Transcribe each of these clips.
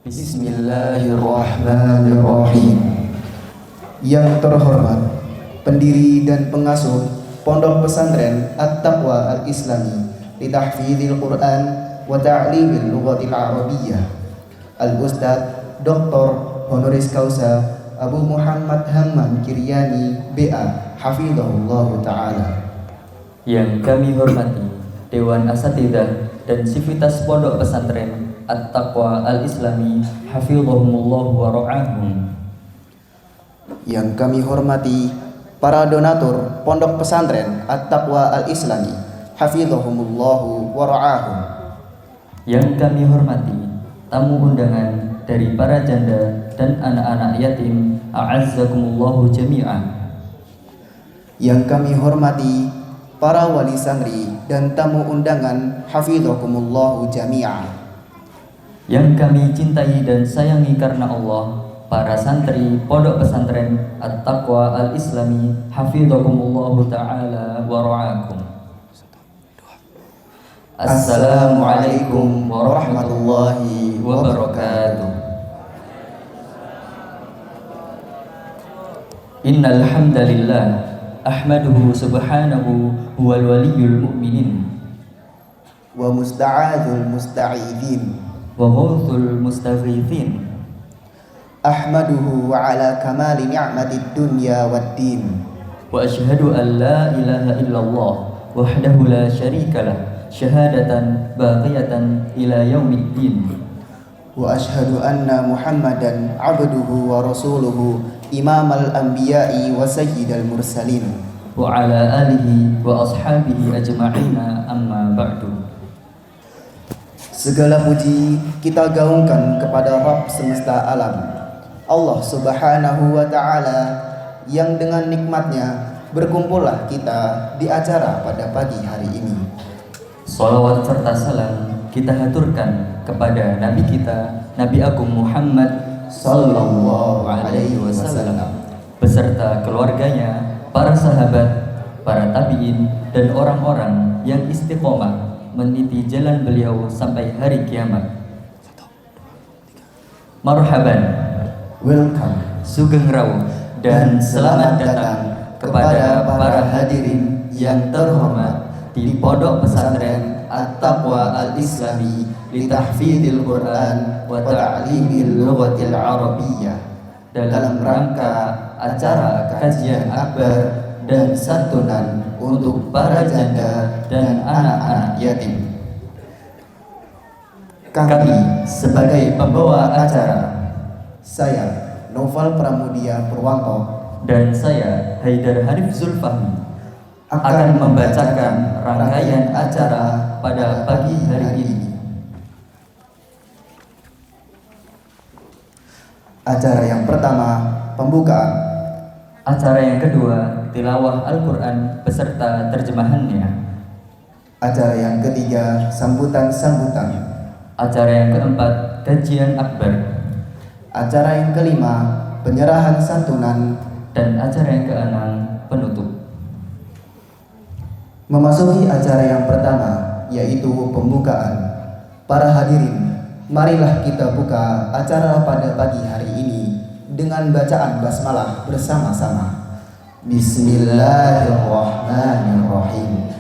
Bismillahirrahmanirrahim. Yang terhormat pendiri dan pengasuh Pondok Pesantren At-Taqwa Al-Islami li Tahfidzil Quran wa Ta'limil Lughatil Arabiyyah, Al-Ustadz Dr. Honoris Causa Abu Muhammad Hamman Kiryani BA Hafizahullah Ta'ala. Yang kami hormati Dewan Asatidzah dan Sivitas Pondok Pesantren At-Taqwa Al-Islami Hafizahumullah wa ra'ahum. Yang kami hormati para donatur Pondok Pesantren At-Taqwa Al-Islami Hafizahumullah wa ra'ahum. Yang kami hormati tamu undangan dari para janda dan anak-anak yatim, a'azzakumullahu jami'an. Yang kami hormati para wali santri dan tamu undangan, hafizakumullahu jami'an. Yang kami cintai dan sayangi karena Allah, para santri Pondok Pesantren At-Taqwa Al-Islami hafizakumullahu ta'ala wa ra'akum. Assalamualaikum warahmatullahi wabarakatuh. Innal hamdalillah ahmaduhu subhanahu huwal waliyyul mu'minin wa musta'adzul musta'idin wa ghawthul mustaghithin. Ahmaduhu ala kamali ni'matid dunya waddin. Wa ashhadu an la ilaha illallah wahdahu la syarikalah syahadatan baqiyatan ila yaumiddin. Wa ashhadu anna Muhammadan abduhu wa rasuluhu imamal anbiya'i wa sayyidal mursalin wa ala alihi wa ashabihi ajma'ina amma ba'du. Segala puji kita gaungkan kepada Rabb semesta alam, Allah Subhanahu wa Ta'ala, yang dengan nikmatnya berkumpullah kita di acara pada pagi hari ini. Salawat serta salam kita haturkan kepada Nabi kita, Nabi Agung Muhammad sallallahu alaihi wasallam, beserta keluarganya, para sahabat, para tabi'in, dan orang-orang yang istiqomah meniti jalan beliau sampai hari kiamat. Marhaban, welcome, sugeng rawuh, dan selamat datang kepada para hadirin yang terhormat di Pondok Pesantren At-Taqwa Al-Islami li Tahfidzil Quran wa Ta'limil Lughatil Arabiyyah, dalam rangka acara kajian akbar dan santunan untuk para janda dan anak-anak yatim. Kami sebagai pembawa acara, saya Noval Pramudia Purwanto dan saya Haidar Harif Zulfahmi, akan membacakan rangkaian acara pada pagi hari ini. Acara yang pertama, pembukaan. Acara yang kedua, tilawah Al-Quran beserta terjemahannya. Acara yang ketiga, sambutan-sambutan. Acara yang keempat, kajian akbar. Acara yang kelima, penyerahan santunan. Dan acara yang keenam, penutup. Memasuki acara yang pertama, yaitu pembukaan. Para hadirin, marilah kita buka acara pada pagi hari ini dengan bacaan basmalah bersama-sama. Bismillahirrahmanirrahim.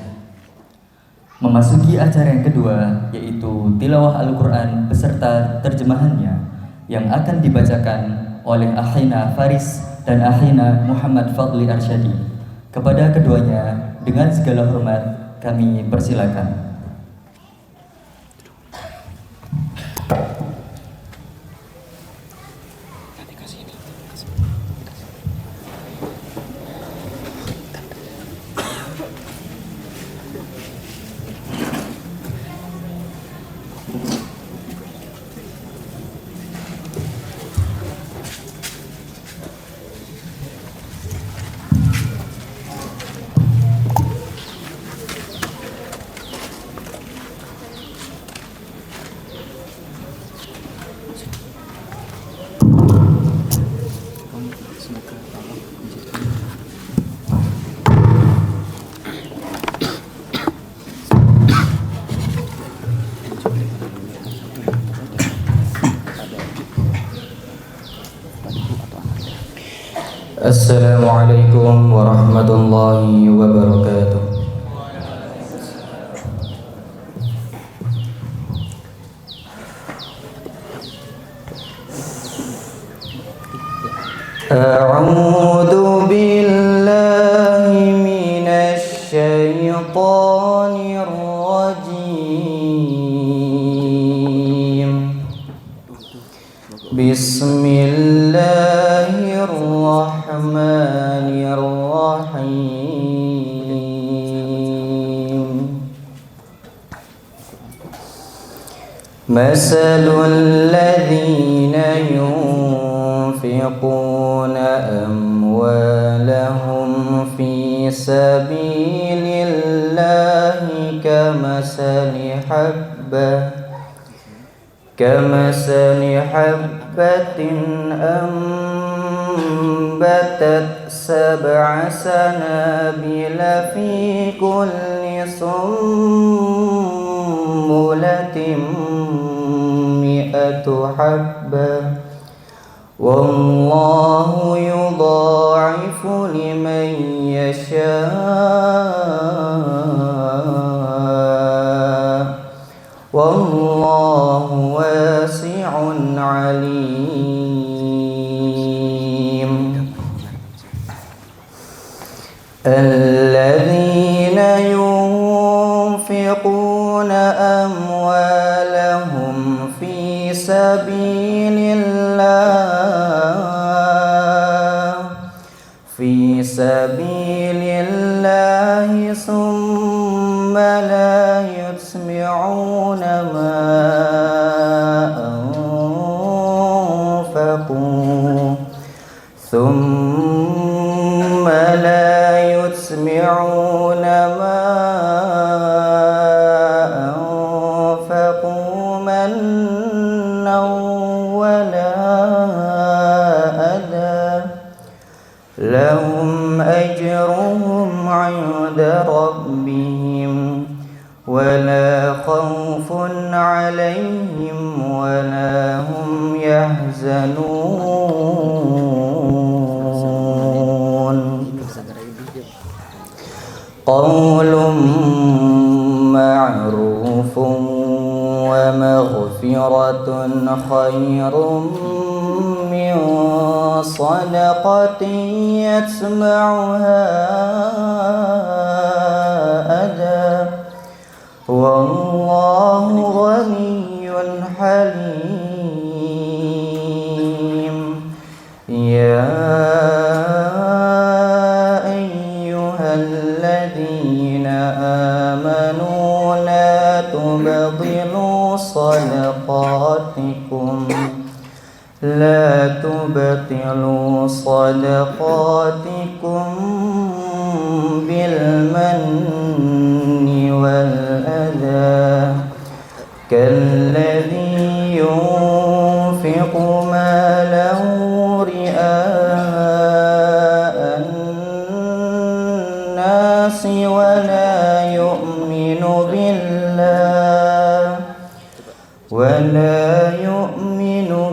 Memasuki acara yang kedua, yaitu tilawah Al-Quran beserta terjemahannya, yang akan dibacakan oleh Akhina Faris dan Akhina Muhammad Fadli Arsyadi. Kepada keduanya, dengan segala hormat, kami persilakan. Assalamualaikum warahmatullahi wabarakatuh. A'udzu billahi minasy syaithanir rajim. Bismillahirrahmanirrahim. Masalul ladzina yunfiquna amwalahum fi sabilillahi كمثل حبة أنبتت 7 سنابل في كل سنبلة 100 حبة والله يضاعف لمن يشاء والله واسع عليم. الذين ينفقون أموالهم في سبيل الله ثم لا يتبعون ما أنفقوا منا ولا أذى لهم أجرهم عند ربهم ولا خوف عليهم ولا هم يحزنون. قول معروف ومغفرة خير من صدقة يتبعها أذى والله غني حليم. يا أيها الذين آمنوا لا تبطلوا صدقاتكم بالمن والأذى كالذي ينفق ماله رئاء الناس ولا يؤمن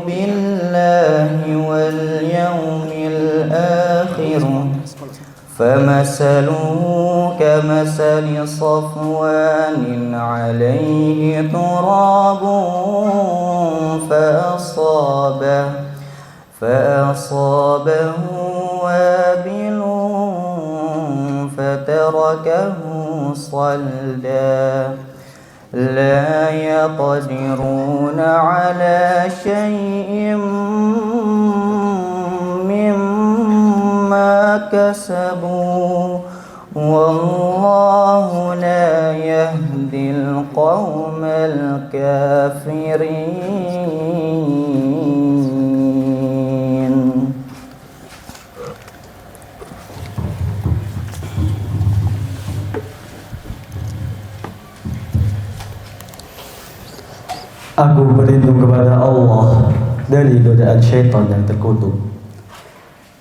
بالله واليوم الآخر فمثله كمثل صفوان عليه تراب فأصابه وابل فتركه صلدا لا يقدرون على شيء مما كسبوا والله لا يهدي القوم الكافرين. Aku berlindung kepada Allah dari godaan syaitan yang terkutuk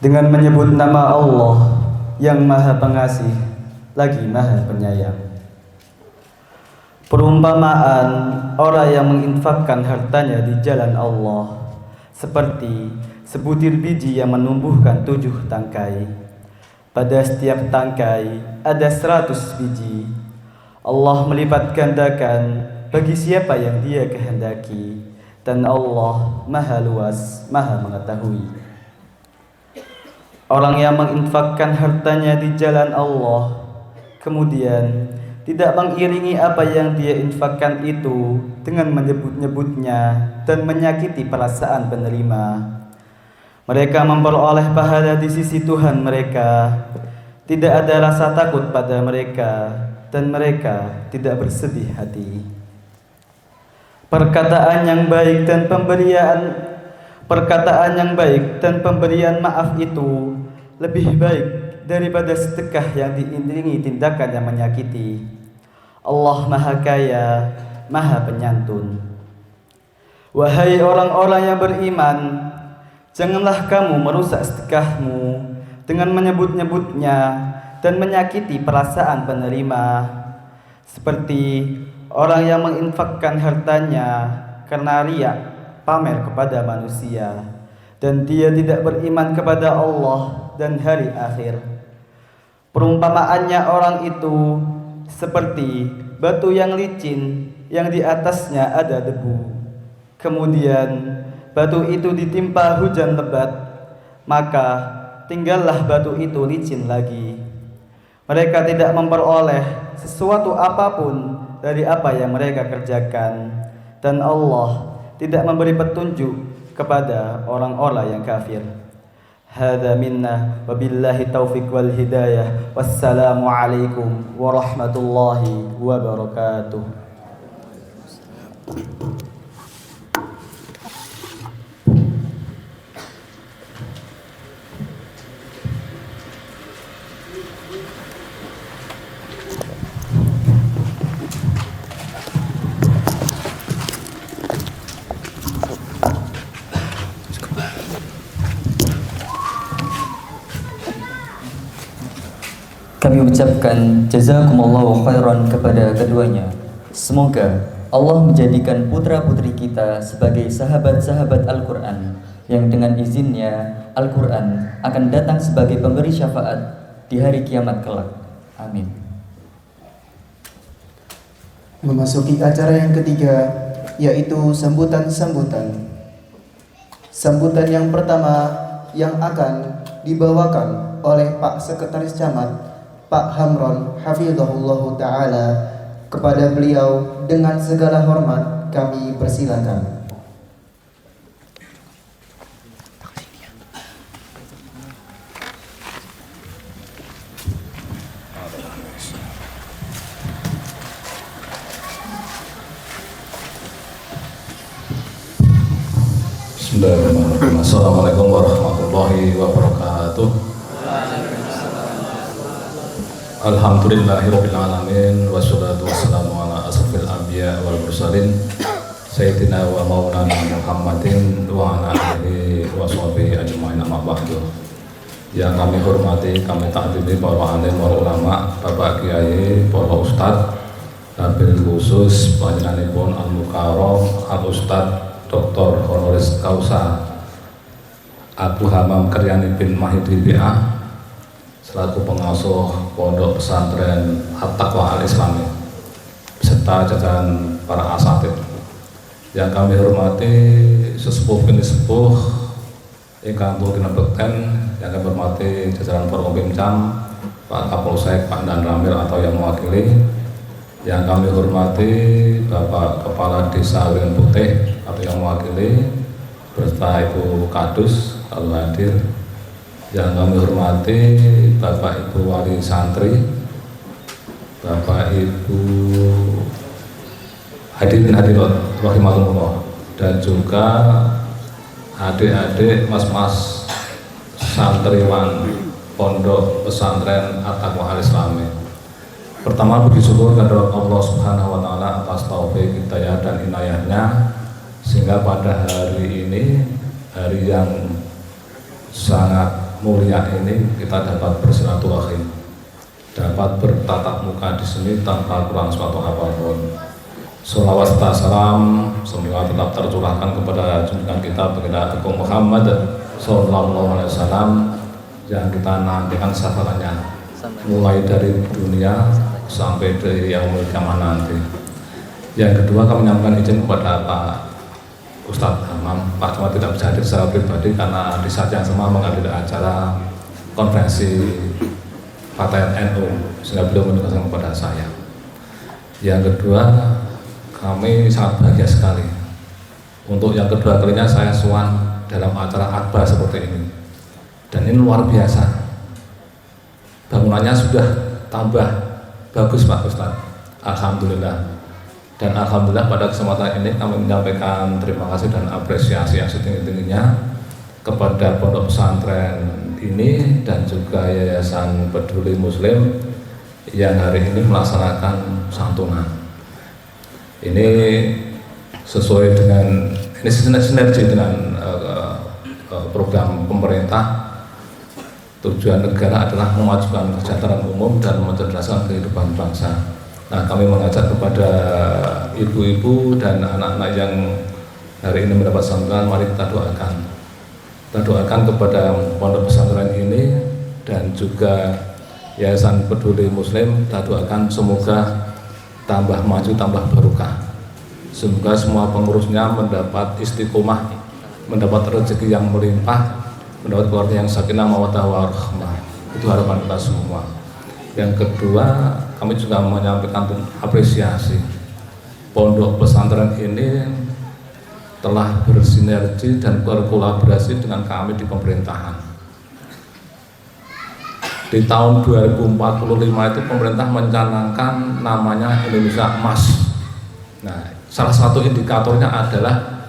dengan menyebut nama Allah yang Maha Pengasih lagi Maha Penyayang. Perumpamaan orang yang menginfakkan hartanya di jalan Allah seperti sebutir biji yang menumbuhkan 7 tangkai. Pada setiap tangkai ada 100 biji. Allah melipat gandakan bagi siapa yang Dia kehendaki, dan Allah Maha luas, Maha mengetahui. Orang yang menginfakkan hartanya di jalan Allah, kemudian tidak mengiringi apa yang dia infakkan itu dengan menyebut-nyebutnya dan menyakiti perasaan penerima, mereka memperoleh pahala di sisi Tuhan mereka. Tidak ada rasa takut pada mereka, dan mereka tidak bersedih hati. Perkataan yang baik dan pemberian maaf itu lebih baik daripada sedekah yang diiringi tindakan yang menyakiti. Allah Maha Kaya, Maha Penyantun. Wahai orang-orang yang beriman, janganlah kamu merusak sedekahmu dengan menyebut-nyebutnya dan menyakiti perasaan penerima, seperti orang yang menginfakkan hartanya karena riya, pamer kepada manusia, dan dia tidak beriman kepada Allah dan hari akhir. Perumpamaannya orang itu seperti batu yang licin yang di atasnya ada debu. Kemudian batu itu ditimpa hujan lebat, maka tinggallah batu itu licin lagi. Mereka tidak memperoleh sesuatu apapun dari apa yang mereka kerjakan, dan Allah tidak memberi petunjuk kepada orang-orang yang kafir. Hadza minna wabillahi taufiq wal hidayah. Wassalamu alaikum warahmatullahi wabarakatuh. Kami ucapkan jazakumullahu khairan kepada keduanya. Semoga Allah menjadikan putra-putri kita sebagai sahabat-sahabat Al-Quran, yang dengan izinnya Al-Quran akan datang sebagai pemberi syafaat di hari kiamat kelak. Amin. Memasuki acara yang ketiga, yaitu sambutan-sambutan. Sambutan yang pertama yang akan dibawakan oleh Pak Sekretaris Camat Pak Hamron hafizahullahu ta'ala. Kepada beliau dengan segala hormat kami persilakan. Bismillahirrahmanirrahim. Assalamualaikum warahmatullahi wabarakatuh. Alhamdulillahirabbil alamin, wassalatu wassalamu ala asrofil anbiya wal mursalin sayyidina wa maulana Muhammadin wa ala alihi wa sahbihi ajmain, amma ba'du. Yang kami hormati, kami takdimi para alim, para ulama, Bapak Kiai, para ustadz, wabil khusus panjenenganipun Al-Mukarram Al-Ustadz Dr. Honoris Causa Abu Hamam Karyani bin Mahidi BA selaku pengasuh Pondok Pesantren At-Taqwa Al-Islami beserta jajaran para asatidz. Yang kami hormati sesepuh bini sepuh ingkang turun bekten, yang kami hormati jajaran Forkompimcam, Pak Kapolsek, Pak Dan Ramil atau yang mewakili. Yang kami hormati Bapak Kepala Desa Wiren Putih atau yang mewakili, beserta Ibu Kadus kalau hadir. Yang kami hormati Bapak Ibu Wali Santri, Bapak Ibu hadirin hadirat rahimahullah, dan juga adik-adik mas-mas santriwan Pondok Pesantren At-Taqwa Al-Islami. Pertama, puji syukur kepada Allah Subhanahu wa taala atas taufik, hidayah dan inayahnya, sehingga pada hari ini, hari yang sangat mulia ini, kita dapat bersilaturahim, dapat bertatap muka di sini tanpa kurang suatu apapun. Sholawat serta salam semoga tetap tercurahkan kepada junjungan kita Baginda Agung Muhammad Sallallahu Alaihi Wasallam yang kita nantikan syafaatnya mulai dari dunia sampai dari yaumul kiamah nanti. Yang kedua, kami menyampaikan izin kepada Pak Ustadz Hamam. Pak cuma tidak bisa hadir secara pribadi karena di saat yang sama menghadiri acara konferensi Partai NU, sehingga beliau menugaskan kepada saya. Yang kedua, kami sangat bahagia sekali untuk yang kedua kalinya saya sowan dalam acara akbar seperti ini, dan ini luar biasa. Bangunannya sudah tambah bagus Pak Ustadz, alhamdulillah. Dan alhamdulillah pada kesempatan ini kami menyampaikan terima kasih dan apresiasi yang setinggi-tingginya kepada pondok pesantren ini dan juga Yayasan Peduli Muslim yang hari ini melaksanakan santunan. Ini sesuai dengan, ini sinergi dengan program pemerintah. Tujuan negara adalah memajukan kesejahteraan umum dan mencerdaskan kehidupan bangsa. Nah, kami mengajak kepada ibu-ibu dan anak-anak yang hari ini mendapat santunan, mari kita doakan. Kita doakan kepada pondok pesantren ini dan juga Yayasan Peduli Muslim, kita doakan semoga tambah maju, tambah barokah. Semoga semua pengurusnya mendapat istiqomah, mendapat rezeki yang melimpah, mendapat keluarga yang sakinah mawaddah warahmah. Itu harapan kita semua. Yang kedua, kami juga menyampaikan apresiasi. Pondok pesantren ini telah bersinergi dan berkolaborasi dengan kami di pemerintahan. Di tahun 2045 itu pemerintah mencanangkan namanya Indonesia Emas. Nah, salah satu indikatornya adalah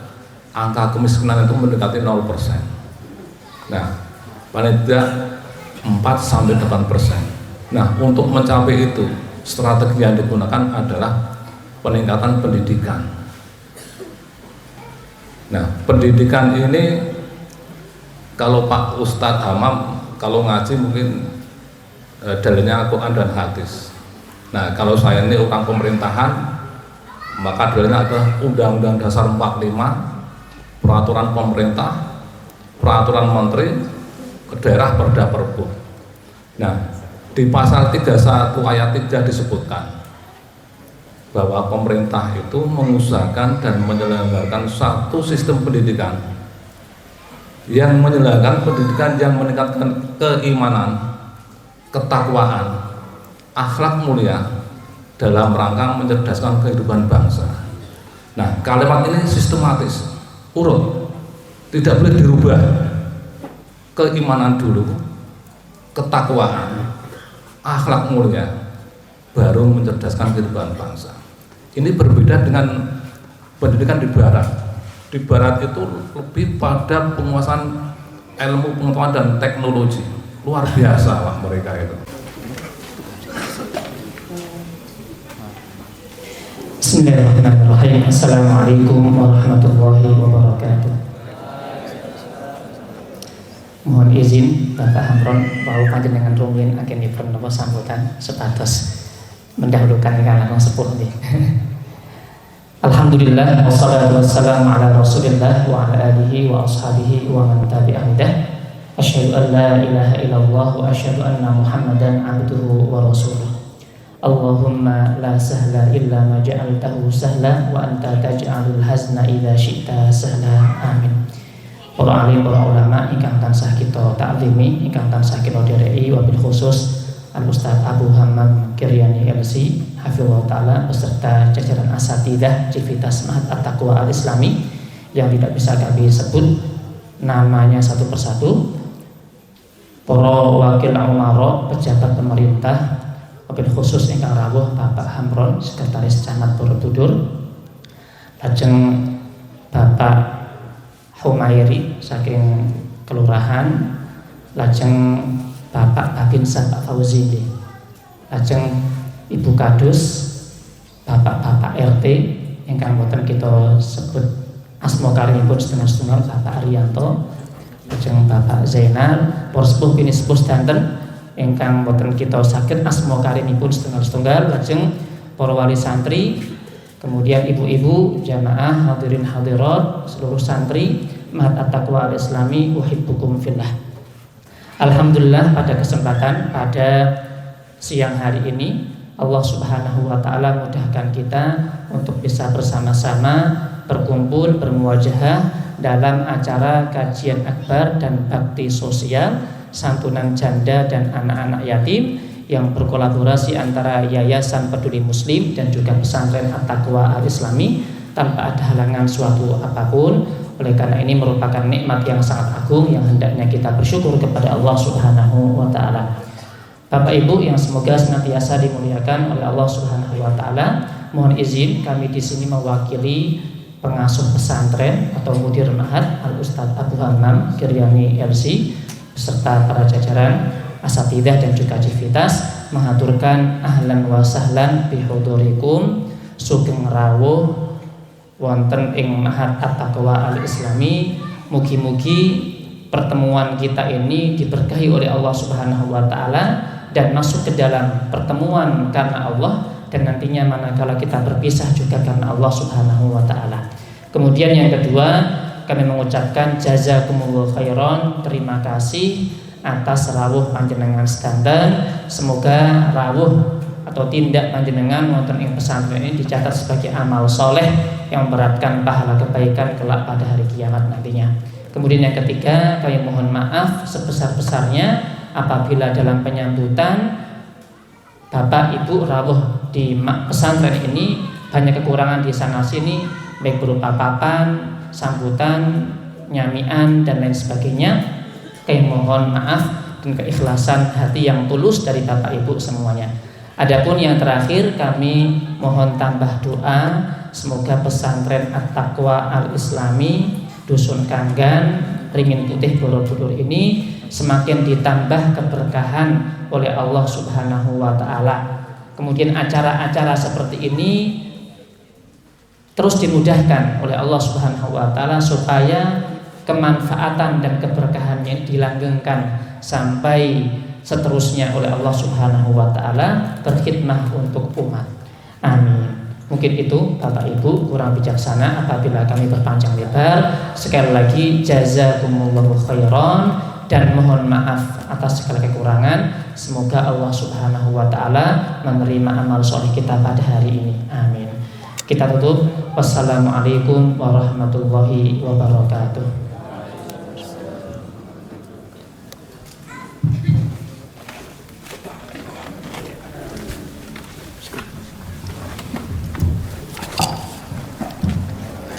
angka kemiskinan itu mendekati 0%. Nah, paling tidak 4-8%. Nah, untuk mencapai itu, strategi yang digunakan adalah peningkatan pendidikan. Nah, pendidikan ini kalau Pak Ustadz Hamam kalau ngaji mungkin dalilnya Al-Quran dan hadis. Nah, kalau saya ini orang pemerintahan, maka dalilnya adalah Undang-Undang Dasar 45, peraturan pemerintah, peraturan menteri, daerah, perda, perbu. Nah, di pasal 31 ayat 3 disebutkan bahwa pemerintah itu mengusahakan dan menyelenggarakan satu sistem pendidikan yang menyelenggarakan pendidikan yang meningkatkan keimanan, ketakwaan, akhlak mulia dalam rangka mencerdaskan kehidupan bangsa. Nah, kalimat ini sistematis, urut, tidak boleh dirubah. Keimanan dulu, ketakwaan, akhlak mulia, baru mencerdaskan kehidupan bangsa. Ini berbeda dengan pendidikan di barat. Di barat itu lebih pada penguasaan ilmu pengetahuan dan teknologi. Luar biasa lah mereka itu. Bismillahirrahmanirrahim. Assalamualaikum warahmatullahi wabarakatuh. Mohon izin Bapak Hamron bahwa panjenengan rumiyin agen dipun napa sambutan sepatos mendahulukan ingkang langkung sepuh nggih. Alhamdulillah wassalatu wassalamu ala Rasulillah wa ala alihi wa ashabihi wa man tabi'ahum. Asyhadu an la ilaha illallah wa asyhadu anna Muhammadan abduhu wa rasuluh. Allahumma la sahla illa ma ja'altahu sahla wa anta taj'alul hazna idza syi'ta sahla. Amin. Para alim, para ulama ingkang tansah kita taklimi, ingkang tansah kita dereki, wabil khusus Al Ustadz Abu Hammam Kiryani LC hafizallahu taala beserta jajaran asatidzah Civitas Ma'had At-Taqwa Al-Islami yang tidak bisa kami sebut namanya satu persatu. Para wakil umara, pejabat pemerintah, wabil khusus ingkang rawuh Bapak Hamron, Sekretaris Camat Borobudur, lajeng Bapak Humairi saking kelurahan, lajeng Bapak Babinsa Pak Fauzi, lajeng Ibu Kadus, Bapak-bapak RT ingkang boten kita sebut asma karimipun setengah-setengah, Bapak Arianto, lajeng Bapak Zainal, para sepuh bini sepuh sedanten ingkang boten kita saged asma karimipun setengah-setengah, lajeng para wali santri, kemudian ibu-ibu, jamaah, hadirin hadirat, seluruh santri, Ma'at At-Taqwa Al-Islami Uhibbukum Fillah. Alhamdulillah pada kesempatan pada siang hari ini Allah Subhanahu wa taala mudahkan kita untuk bisa bersama-sama berkumpul bermuajahah dalam acara kajian akbar dan bakti sosial santunan janda dan anak-anak yatim yang berkolaborasi antara Yayasan Peduli Muslim dan juga pesantren At-Taqwa Al-Islami tanpa ada halangan suatu apapun. Oleh karena ini merupakan nikmat yang sangat agung yang hendaknya kita bersyukur kepada Allah Subhanahu wa taala. Bapak Ibu yang semoga senantiasa dimuliakan oleh Allah Subhanahu wa taala, mohon izin kami di sini mewakili pengasuh pesantren atau mudir ma'had Al Ustadz Abu Hammam Kiryani LC beserta para jajaran asatidah dan juga civitas mengaturkan ahlan wa sahlan bihudurikum sugeng rawuh wonten ing Ma'had At-Taqwa Al-Islami. Mugi-mugi pertemuan kita ini diberkahi oleh Allah Subhanahu wa taala dan masuk ke dalam pertemuan karena Allah, dan nantinya manakala kita berpisah juga karena Allah Subhanahu wa taala. Kemudian yang kedua, kami mengucapkan jazakumullah khairan, terima kasih atas rawuh panjenengan sedanten. Semoga rawuh atau tindak panjenengan wonten ing pesantren ini dicatat sebagai amal soleh yang memberatkan pahala kebaikan kelak pada hari kiamat nantinya. Kemudian yang ketiga, kami mohon maaf sebesar-besarnya apabila dalam penyambutan Bapak Ibu rawuh di pesantren ini banyak kekurangan di sana sini, baik berupa papan, sambutan, nyamian dan lain sebagainya. Kami mohon maaf dan keikhlasan hati yang tulus dari Bapak Ibu semuanya. Adapun yang terakhir, kami mohon tambah doa semoga pesantren At-Taqwa Al-Islami Dusun Kanggan Ringin Putih Borobudur ini semakin ditambah keberkahan oleh Allah Subhanahu wa taala. Kemudian acara-acara seperti ini terus dimudahkan oleh Allah Subhanahu wa taala supaya kemanfaatan dan keberkahannya dilanggengkan sampai seterusnya oleh Allah Subhanahu wa taala berkhidmah untuk umat. Amin. Mungkin itu Bapak Ibu, kurang bijaksana apabila kami berpanjang lebar. Sekali lagi jazakumullahu khairan dan mohon maaf atas segala kekurangan. Semoga Allah Subhanahu wa taala menerima amal soleh kita pada hari ini. Amin. Kita tutup. Wassalamualaikum warahmatullahi wabarakatuh.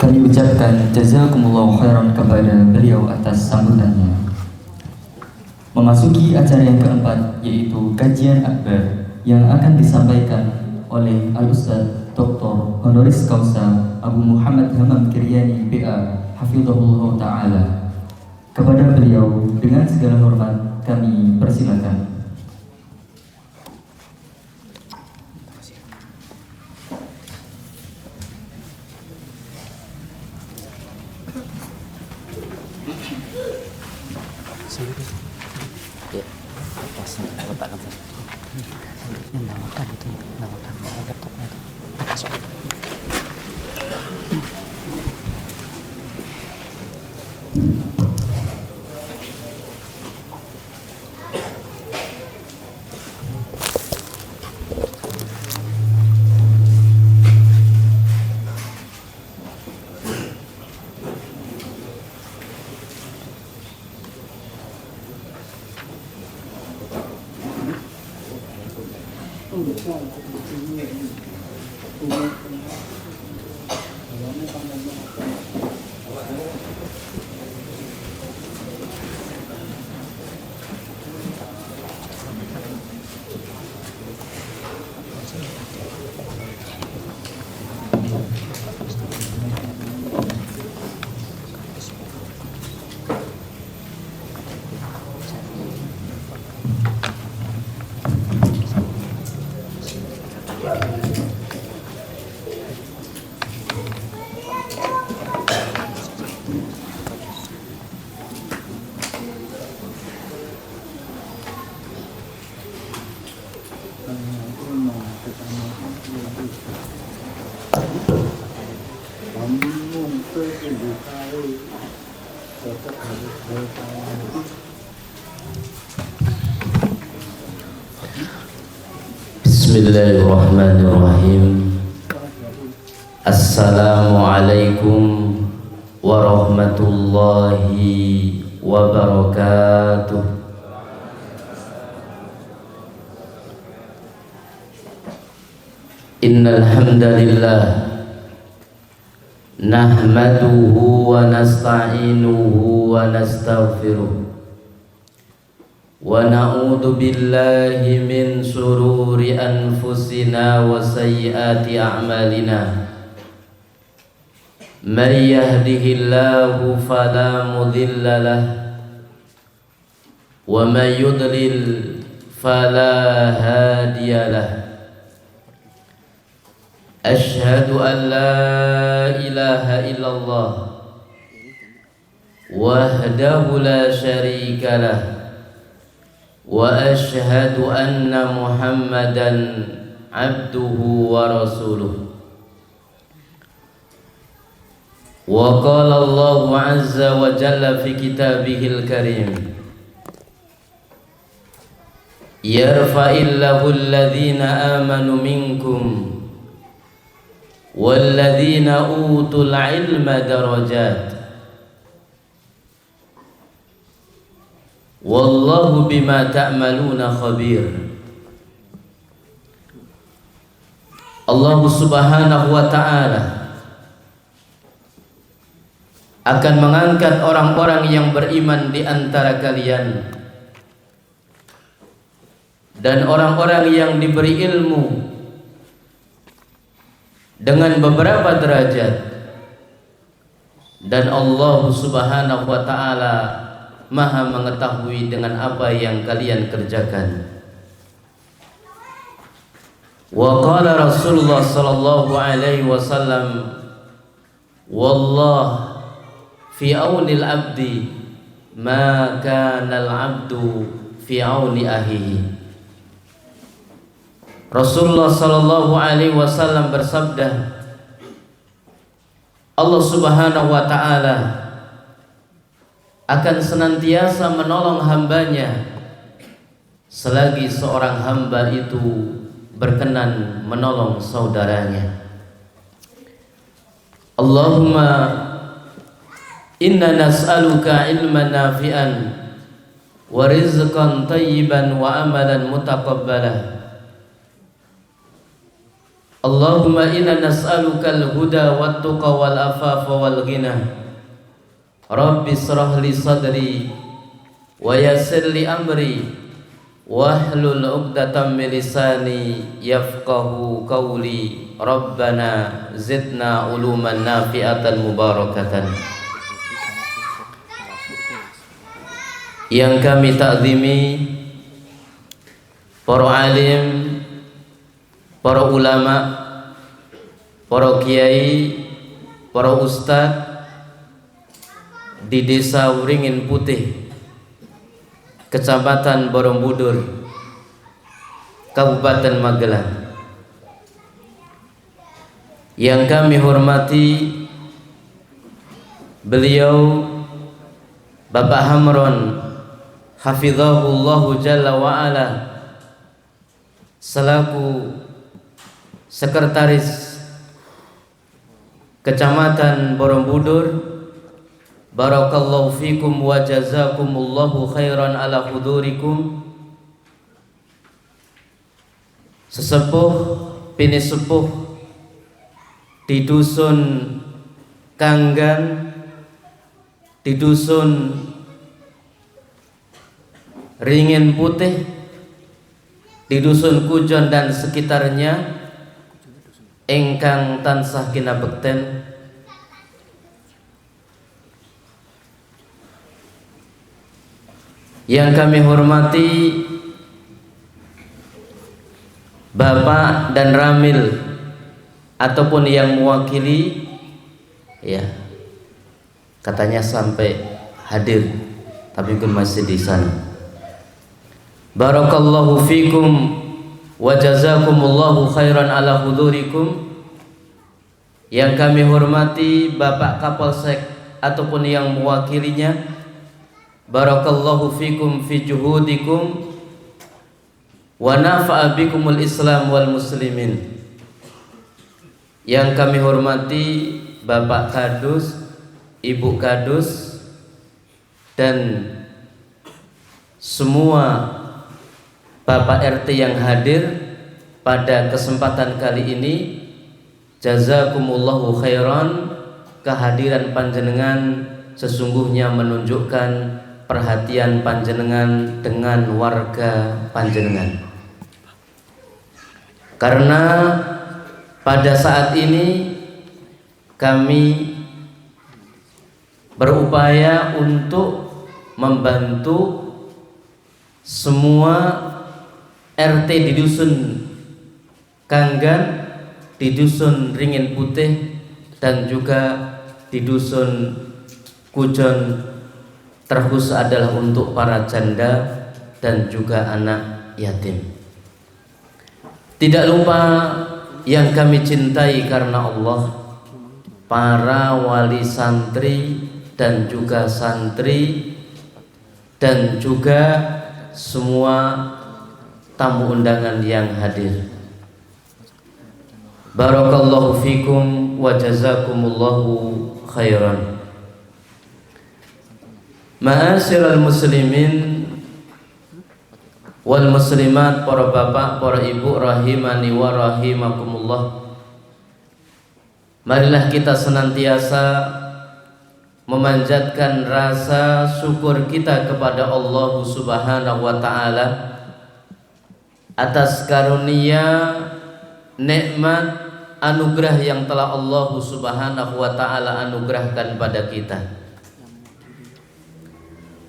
Kami ucapkan jazakumullah khairan kepada beliau atas sambutannya. Memasuki acara yang keempat, yaitu kajian akbar yang akan disampaikan oleh Al-Ustadz Dr. Honoris Causa Abu Muhammad Hammam Kiryani BA Hafizahullah Ta'ala. Kepada beliau dengan segala hormat kami persilakan. Bismillahirrahmanirrahim. Assalamualaikum warahmatullahi wabarakatuh. Innal hamdalillah nahmaduhu wa nasta'inuhu wa nastaghfiruh wa na'udzu billahi min shururi anfusina wa sayyiati a'malina. Man yahdihillahu fala mudilla lahu wa man yudlil fala hadiya lahu. Asyhadu an la ilaha illallah wahdahu la syarika lah wa asyhadu anna Muhammadan abduhu wa rasuluh. Wa qala Allah azza wa jalla fi kitabihil karim, yarfa'illahu alladhina amanu minkum walladzina utul ilma darajat wallahu bima ta'maluna khabir. Allah subhanahu wa ta'ala akan mengangkat orang-orang yang beriman di antara kalian dan orang-orang yang diberi ilmu dengan beberapa derajat, dan Allah subhanahu wa ta'ala maha mengetahui dengan apa yang kalian kerjakan. Wa qala Rasulullah sallallahu alaihi wasallam, wallah fi aunil abdi ma kana al abdu fi auni ahihi. Rasulullah sallallahu alaihi wasallam bersabda, Allah subhanahu wa ta'ala akan senantiasa menolong hambanya selagi seorang hamba itu berkenan menolong saudaranya. Allahumma inna nas'aluka ilman nafi'an wa rizqan tayyiban wa amalan mutaqabbalah. Allahumma inna nas'aluka al-huda wat-tuqa wal-afafa wal-ghina. Rabbi israh li sadri wa yassir li amri wahlul 'uqdatam min lisani yafqahu qawli. Rabbana zidna uluman nafi'atan mubarakatan. Yang kami takzimi para alim, para ulama, para kiai, para ustadz di Desa Wringin Putih, Kecamatan Borobudur, Kabupaten Magelang. Yang kami hormati beliau Bapak Hamron hafizahullahu jalla wa ala selaku Sekretaris Kecamatan Borobudur. Barakallahu fikum wa jazakumullahu khairan ala hudurikum. Sesepuh bini sepuh di dusun Kanggan, di dusun Ringin Putih, di dusun Kujon dan sekitarnya, ingkang tansah kinabekten yang kami hormati Bapak dan Ramil ataupun yang mewakili, ya katanya sampai hadir tapi pun masih di sana. Barakallahu fikum wa jazakumullahu khairan ala hudurikum. Yang kami hormati Bapak Kapolsek ataupun yang mewakilinya. Barakallahu fikum fi juhudikum wa nafa'a bikumul Islam wal muslimin. Yang kami hormati Bapak Kadus, Ibu Kadus, dan semua Bapak RT yang hadir pada kesempatan kali ini. Jazakumullahu khairan. Kehadiran panjenengan sesungguhnya menunjukkan perhatian panjenengan dengan warga panjenengan. Karena pada saat ini kami berupaya untuk membantu semua RT di dusun Kanggan, di dusun Ringin Putih, dan juga di dusun Kujon, terkhusus adalah untuk para janda dan juga anak yatim. Tidak lupa yang kami cintai karena Allah, para wali santri dan juga santri, dan juga semua tamu undangan yang hadir. Barakallahu fikum wa jazakumullahu khairan. Ma'asyiral muslimin wal muslimat, para bapak, para ibu rahimani wa rahimakumullah. Marilah kita senantiasa memanjatkan rasa syukur kita kepada Allah Subhanahu wa taala atas karunia, nikmat, anugerah yang telah Allah Subhanahu wa taala anugerahkan pada kita.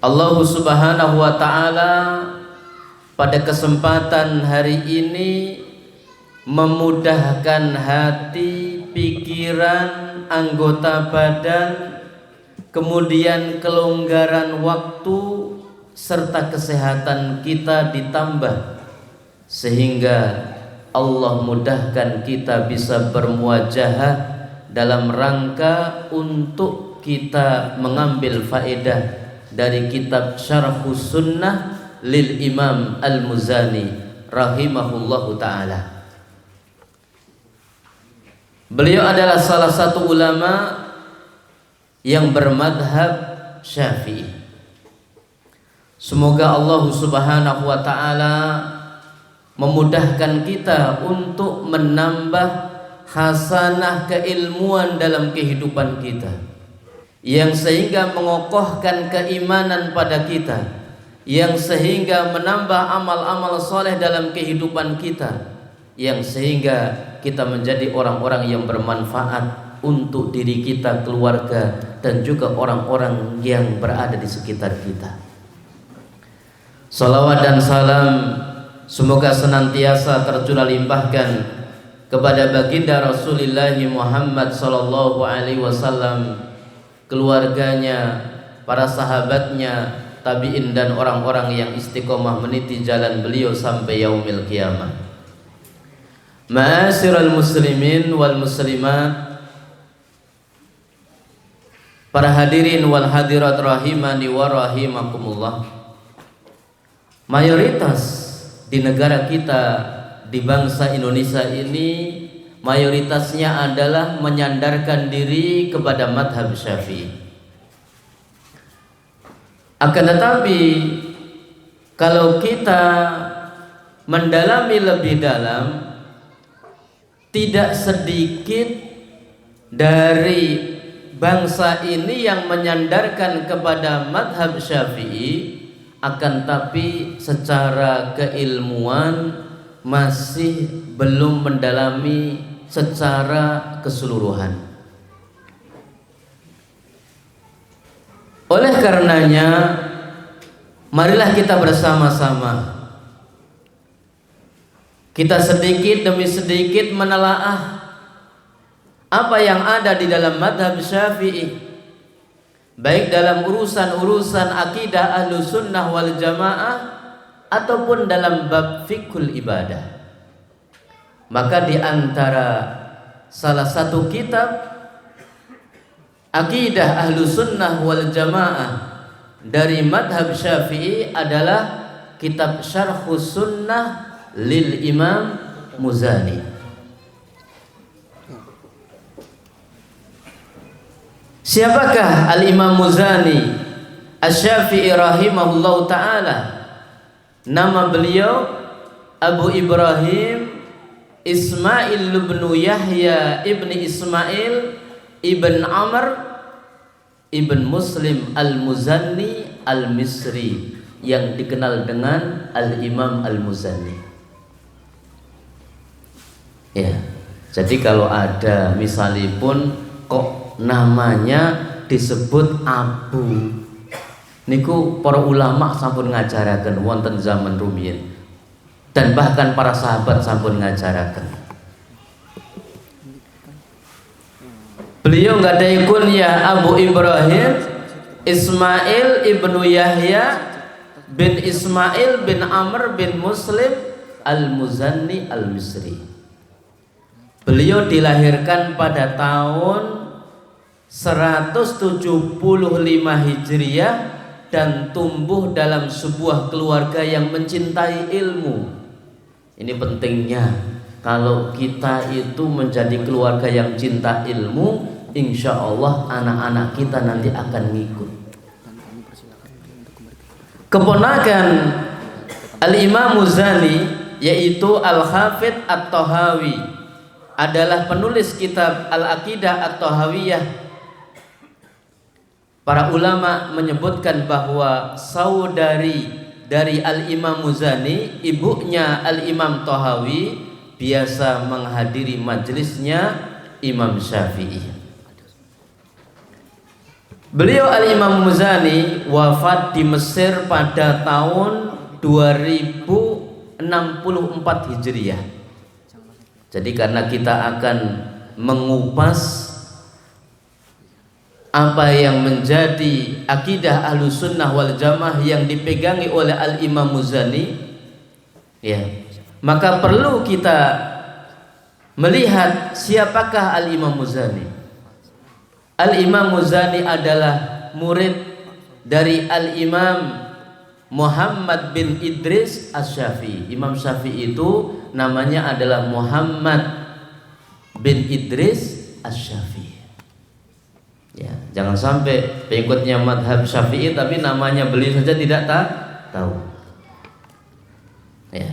Allah Subhanahu wa taala pada kesempatan hari ini memudahkan hati, pikiran, anggota badan, kemudian kelonggaran waktu serta kesehatan kita ditambah, sehingga Allah mudahkan kita bisa bermuajahah dalam rangka untuk kita mengambil faedah dari kitab Syarhus Sunnah lil Imam Al-Muzani rahimahullahu ta'ala. Beliau adalah salah satu ulama yang bermadhab Syafi'i. Semoga Allah Subhanahu wa ta'ala memudahkan kita untuk menambah hasanah keilmuan dalam kehidupan kita, yang sehingga mengokohkan keimanan pada kita, yang sehingga menambah amal-amal soleh dalam kehidupan kita, yang sehingga kita menjadi orang-orang yang bermanfaat untuk diri kita, keluarga, dan juga orang-orang yang berada di sekitar kita. Salawat dan salam semoga senantiasa tercurah limpahkan kepada baginda Rasulullah Muhammad sallallahu alaihi wasallam, keluarganya, para sahabatnya, tabi'in, dan orang-orang yang istiqomah meniti jalan beliau sampai yaumil qiyamah. Ma'asyiral muslimin wal muslimat, para hadirin wal hadirat rahimani wa rahimakumullah. Mayoritas di negara kita, di bangsa Indonesia ini, mayoritasnya adalah menyandarkan diri kepada madhab Syafi'i. Akan tetapi kalau kita mendalami lebih dalam, tidak sedikit dari bangsa ini yang menyandarkan kepada madhab Syafi'i, akan tapi secara keilmuan masih belum mendalami secara keseluruhan. Oleh karenanya, marilah kita bersama-sama, kita sedikit demi sedikit menelaah apa yang ada di dalam madhab Syafi'i, baik dalam urusan-urusan akidah Ahlus Sunnah wal Jamaah ataupun dalam bab fiqhul ibadah. Maka di antara salah satu kitab akidah ahlu sunnah wal jamaah dari madhab Syafi'i adalah kitab Syarhus Sunnah lil Imam Muzani. Siapakah Al-Imam Muzani Asy-Syafi'i rahimahullahu ta'ala? Nama beliau Abu Ibrahim Ismail ibn Yahya ibn Ismail ibn Amr ibn Muslim Al-Muzanni Al-Misri, yang dikenal dengan Al-Imam Al-Muzanni. Ya, jadi kalau ada misalipun kok namanya disebut Abu, niku para ulama sampun ngajaraken wonten zaman rumiyin, dan bahkan para sahabat sampun ngajaraken. Beliau nggak ada kunyah Abu Ibrahim Ismail ibnu Yahya bin Ismail bin Amr bin Muslim Al-Muzanni Al-Misri. Beliau dilahirkan pada tahun 175 Hijriah dan tumbuh dalam sebuah keluarga yang mencintai ilmu. Ini pentingnya, kalau kita itu menjadi keluarga yang cinta ilmu, insya Allah anak-anak kita nanti akan ngikut. Keponakan Al-Imam Muzani yaitu Al-Hafidh At-Tahawi adalah penulis kitab Al-Aqidah At-Tahawiyah. Para ulama menyebutkan bahwa saudari dari Al-Imam Muzani, ibunya Al-Imam Tahawi, biasa menghadiri majelisnya Imam Syafi'i. Beliau Al-Imam Muzani wafat di Mesir pada tahun 2064 Hijriah. Jadi karena kita akan mengupas apa yang menjadi akidah ahlu sunnah wal jamaah yang dipegangi oleh Al-Imam Muzani, ya, maka perlu kita melihat siapakah Al-Imam Muzani. Al-Imam Muzani adalah murid dari Al-Imam Muhammad bin Idris Asy-Syafi'i. Imam Syafi'i itu namanya adalah Muhammad bin Idris Asy-Syafi'i. Ya, jangan sampai pengikutnya madhab Syafi'i tapi namanya beliau saja tidak tahu. Ya.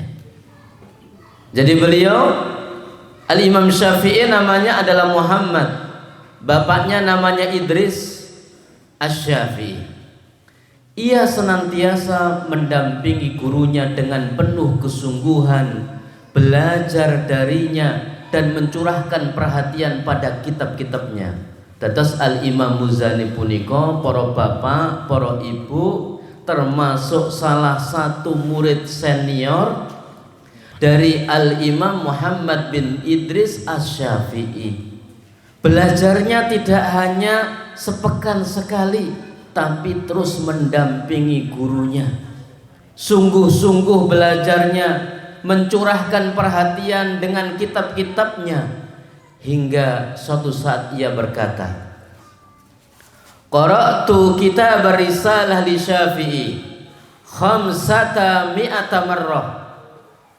Jadi beliau Al-Imam Syafi'i namanya adalah Muhammad, bapaknya namanya Idris Asy-Syafi'i. Ia senantiasa mendampingi gurunya dengan penuh kesungguhan, belajar darinya dan mencurahkan perhatian pada kitab-kitabnya. Dados Al-Imam Muzani punika para bapak, para ibu, termasuk salah satu murid senior dari Al-Imam Muhammad bin Idris Asy-Syafi'i. Belajarnya tidak hanya sepekan sekali, tapi terus mendampingi gurunya. Sungguh-sungguh belajarnya, mencurahkan perhatian dengan kitab-kitabnya, hingga suatu saat ia berkata, qara'tu kitab risalah li Syafi'i khamsata mi'ata marrah.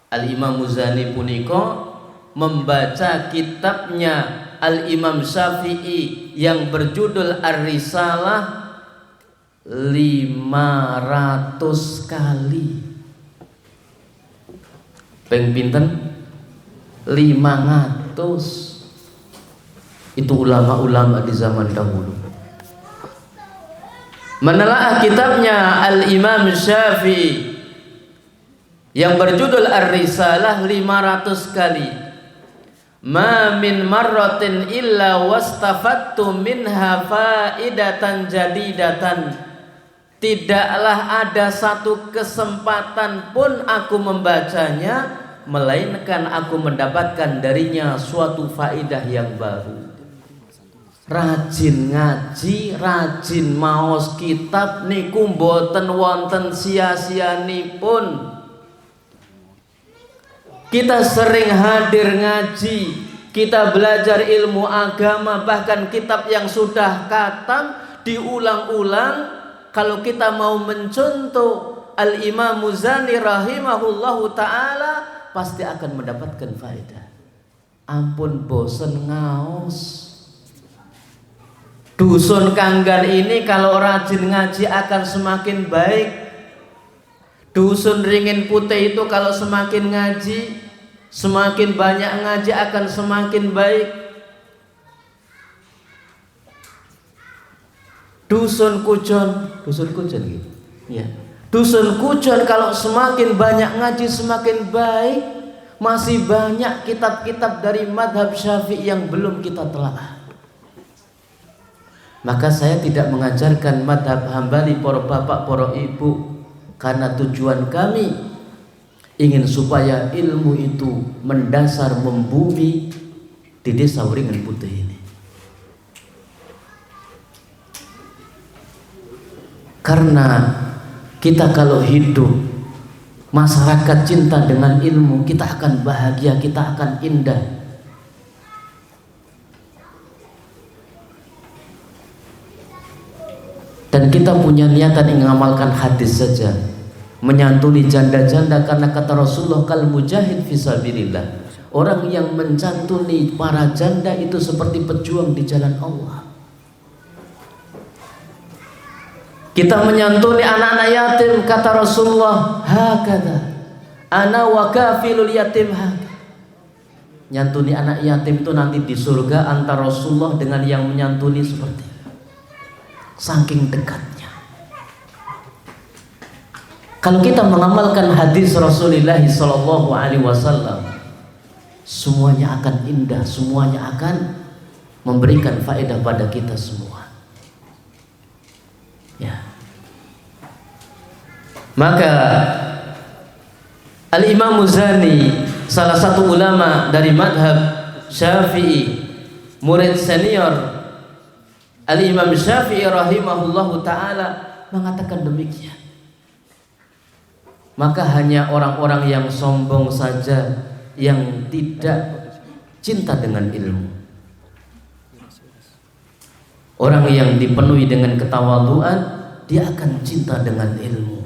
Al-Imam Muzani punika membaca kitabnya Al-Imam Syafi'i yang berjudul Ar-Risalah 500 kali. Peng pinten? 500. Itu ulama-ulama di zaman dahulu. Menelaah kitabnya Al-Imam Syafi'i yang berjudul Ar-Risalah 500 kali. Ma min marratin illa wastafattu minha faidatan jadidatan. Tidaklah ada satu kesempatan pun aku membacanya melainkan aku mendapatkan darinya suatu faidah yang baru. Rajin ngaji, rajin maos kitab niku mboten wonten sia-sianipun. Kita sering hadir ngaji, kita belajar ilmu agama, bahkan kitab yang sudah khatam diulang-ulang. Kalau kita mau mencontoh Al-Imam Muzani rahimahullahu ta'ala, pasti akan mendapatkan faedah. Ampun bosen ngaos. Dusun Kanggan ini kalau rajin ngaji akan semakin baik. Dusun Ringin Putih itu kalau semakin ngaji, semakin banyak ngaji akan semakin baik. Dusun Kujon gitu. Ya. Dusun Kujon kalau semakin banyak ngaji semakin baik. Masih banyak kitab-kitab dari madhab Syafi'i yang belum kita telaah. Maka saya tidak mengajarkan madhab Hambali, para bapak, para ibu, karena tujuan kami ingin supaya ilmu itu mendasar, membumi di desa Ringin Putih ini. Karena kita kalau hidup, masyarakat cinta dengan ilmu, kita akan bahagia, kita akan indah. Dan kita punya niatan ingin mengamalkan hadis saja, menyantuni janda-janda, karena kata Rasulullah, kal mujahid fisabilillah. Orang yang mencantuni para janda itu seperti pejuang di jalan Allah. Kita menyantuni anak-anak yatim, kata Rasulullah, hakadha ana wa kafilul yatim hakadha. Nyantuni anak yatim itu nanti di surga antara Rasulullah dengan yang menyantuni seperti itu. Saking dekatnya. Kalau kita mengamalkan hadis Rasulullah sallallahu alaihi wasallam, semuanya akan indah, semuanya akan memberikan faedah pada kita semua. Ya. Maka Al-Imam Muzani, salah satu ulama dari madhab Syafi'i, murid senior Al-Imam Syafi'i rahimahullahu ta'ala, mengatakan demikian. Maka hanya orang-orang yang sombong saja yang tidak cinta dengan ilmu. Orang yang dipenuhi dengan ketawaduan, dia akan cinta dengan ilmu.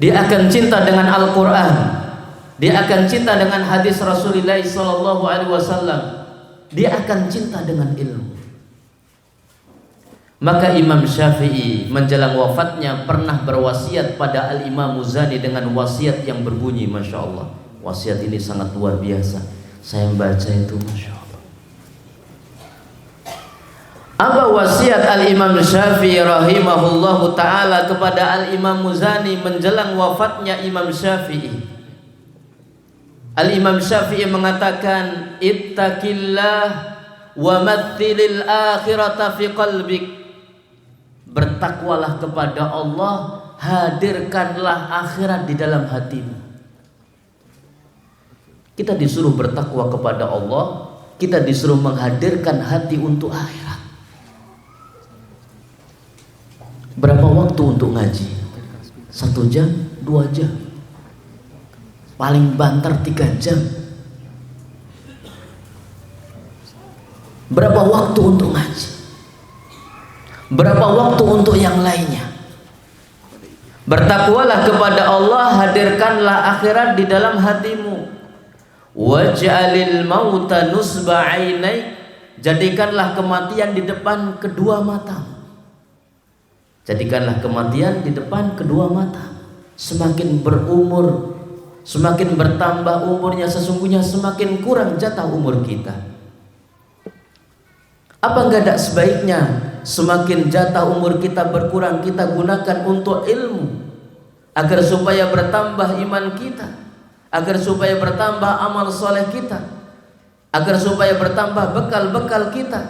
Dia akan cinta dengan Al-Quran. Dia akan cinta dengan hadis Rasulullah sallallahu alaihi wasallam. Dia akan cinta dengan ilmu. Maka Imam Syafi'i menjelang wafatnya pernah berwasiat pada Al-Imam Muzani dengan wasiat yang berbunyi, Masya Allah. Wasiat ini sangat luar biasa. Saya membaca itu, Masya Allah. Apa wasiat Al-Imam Syafi'i rahimahullahu ta'ala kepada Al-Imam Muzani menjelang wafatnya Imam Syafi'i? Al-Imam Syafi'i mengatakan, ittaqillah wa mathilil akhirata fi qalbik. Bertakwalah kepada Allah, hadirkanlah akhirat di dalam hatimu. Kita disuruh bertakwa kepada Allah, kita disuruh menghadirkan hati untuk akhirat. Berapa waktu untuk ngaji? 1 jam, 2 jam, paling banter 3 jam. Berapa waktu untuk ngaji? Berapa waktu untuk yang lainnya? Bertakwalah kepada Allah, hadirkanlah akhirat di dalam hatimu. Waj'alil mauta nusba 'ainaik. Jadikanlah kematian di depan kedua matamu. Jadikanlah kematian di depan kedua mata. Semakin berumur, semakin bertambah umurnya, sesungguhnya semakin kurang jatah umur kita. Apa enggak ada sebaiknya semakin jatah umur kita berkurang, kita gunakan untuk ilmu, agar supaya bertambah iman kita, agar supaya bertambah amal soleh kita, agar supaya bertambah bekal-bekal kita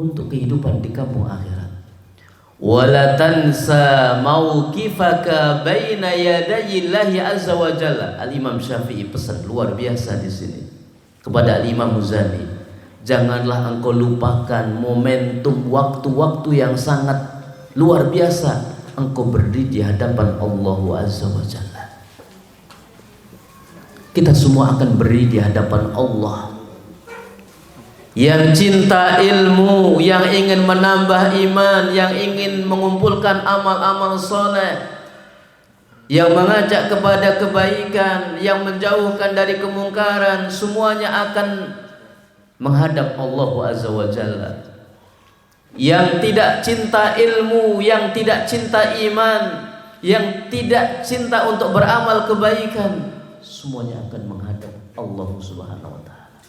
untuk kehidupan di kampung akhirat. Wala tansa mauqifaka baina yadayillahi azza wa jalla. Al-Imam Syafi'i pesan luar biasa di sini kepada Al-Imam Muzani. Janganlah engkau lupakan momentum waktu-waktu yang sangat luar biasa engkau berdiri di hadapan Allah azza wa jalla. kita semua akan beri di hadapan Allah. Yang cinta ilmu, yang ingin menambah iman, yang ingin mengumpulkan amal-amal soleh, yang mengajak kepada kebaikan, yang menjauhkan dari kemungkaran, semuanya akan menghadap Allah Azza wa Jalla. Yang tidak cinta ilmu, yang tidak cinta iman, yang tidak cinta untuk beramal kebaikan, semuanya akan menghadap Allah Subhanahu wa taala.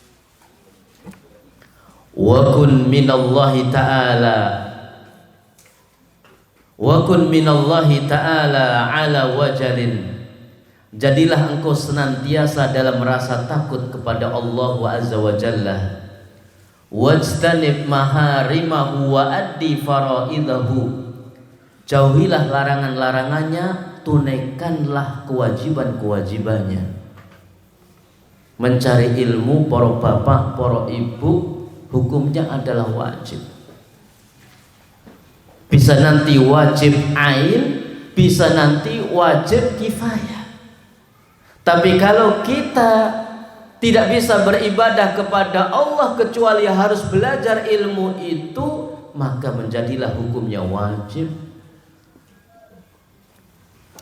Wa kun minallahi ta'ala, wa kun minallahi ta'ala ala wajalin. Jadilah engkau senantiasa dalam rasa takut kepada Allah Azza wa Jalla. Wajtanib maharimahu wa addi faraidahu. Jauhilah larangan-larangannya, tunaikanlah kewajiban-kewajibannya. Mencari ilmu, para bapak, para ibu, hukumnya adalah wajib. Bisa nanti wajib ain, bisa nanti wajib kifayah. Tapi kalau kita tidak bisa beribadah kepada Allah kecuali harus belajar ilmu itu, maka menjadilah hukumnya wajib.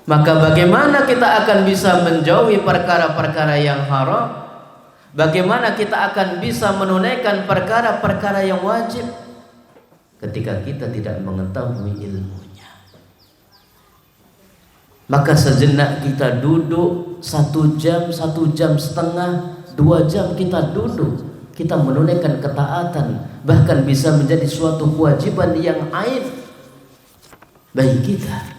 Maka bagaimana kita akan bisa menjauhi perkara-perkara yang haram? Bagaimana kita akan bisa menunaikan perkara-perkara yang wajib ketika kita tidak mengetahui ilmunya? Maka sejenak kita duduk 1 jam, 1 jam setengah, 2 jam kita duduk, kita menunaikan ketaatan, bahkan bisa menjadi suatu kewajiban yang aib bagi kita.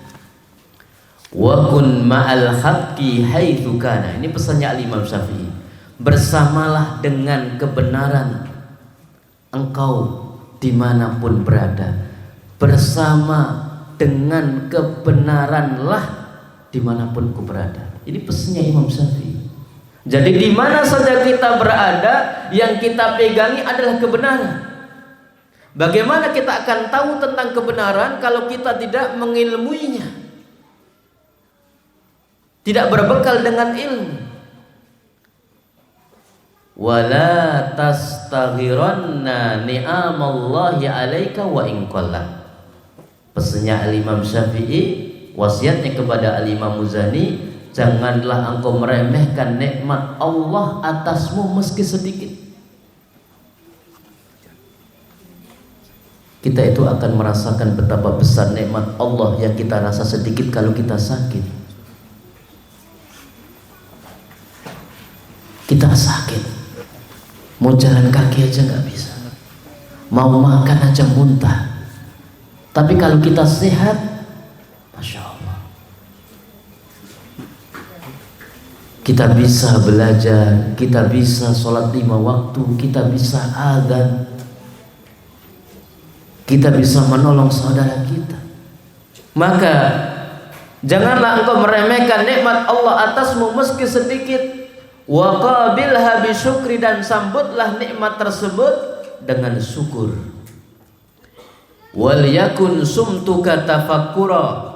Wa kun ma'al haqqi haitsu kana. Ini pesannya Imam Syafi'i. Bersamalah dengan kebenaran engkau dimanapun berada. Bersama dengan kebenaranlah dimanapun kau berada. Ini pesannya Imam Syafi'i. Jadi di mana saja kita berada, yang kita pegangi adalah kebenaran. Bagaimana kita akan tahu tentang kebenaran kalau kita tidak mengilmuinya, tidak berbekal dengan ilmu? Wala tastaghiranna ni'amallahi 'alaika wa in qallat. Pesannya Al-Imam Syafi'i, wasiatnya kepada Al-Imam Muzani, janganlah engkau meremehkan nikmat Allah atasmu meski sedikit. Kita itu akan merasakan betapa besar nikmat Allah yang kita rasa sedikit kalau kita sakit. Kita sakit, mau jalan kaki aja nggak bisa, mau makan aja muntah. Tapi kalau kita sehat, Masya Allah, kita bisa belajar, kita bisa sholat 5 waktu, kita bisa adzan, kita bisa menolong saudara kita. Maka janganlah engkau meremehkan nikmat Allah atasmu meski sedikit. Wa qabilha bisyukri, dan sambutlah nikmat tersebut dengan syukur. Wal yakun sumtuka tafakkura,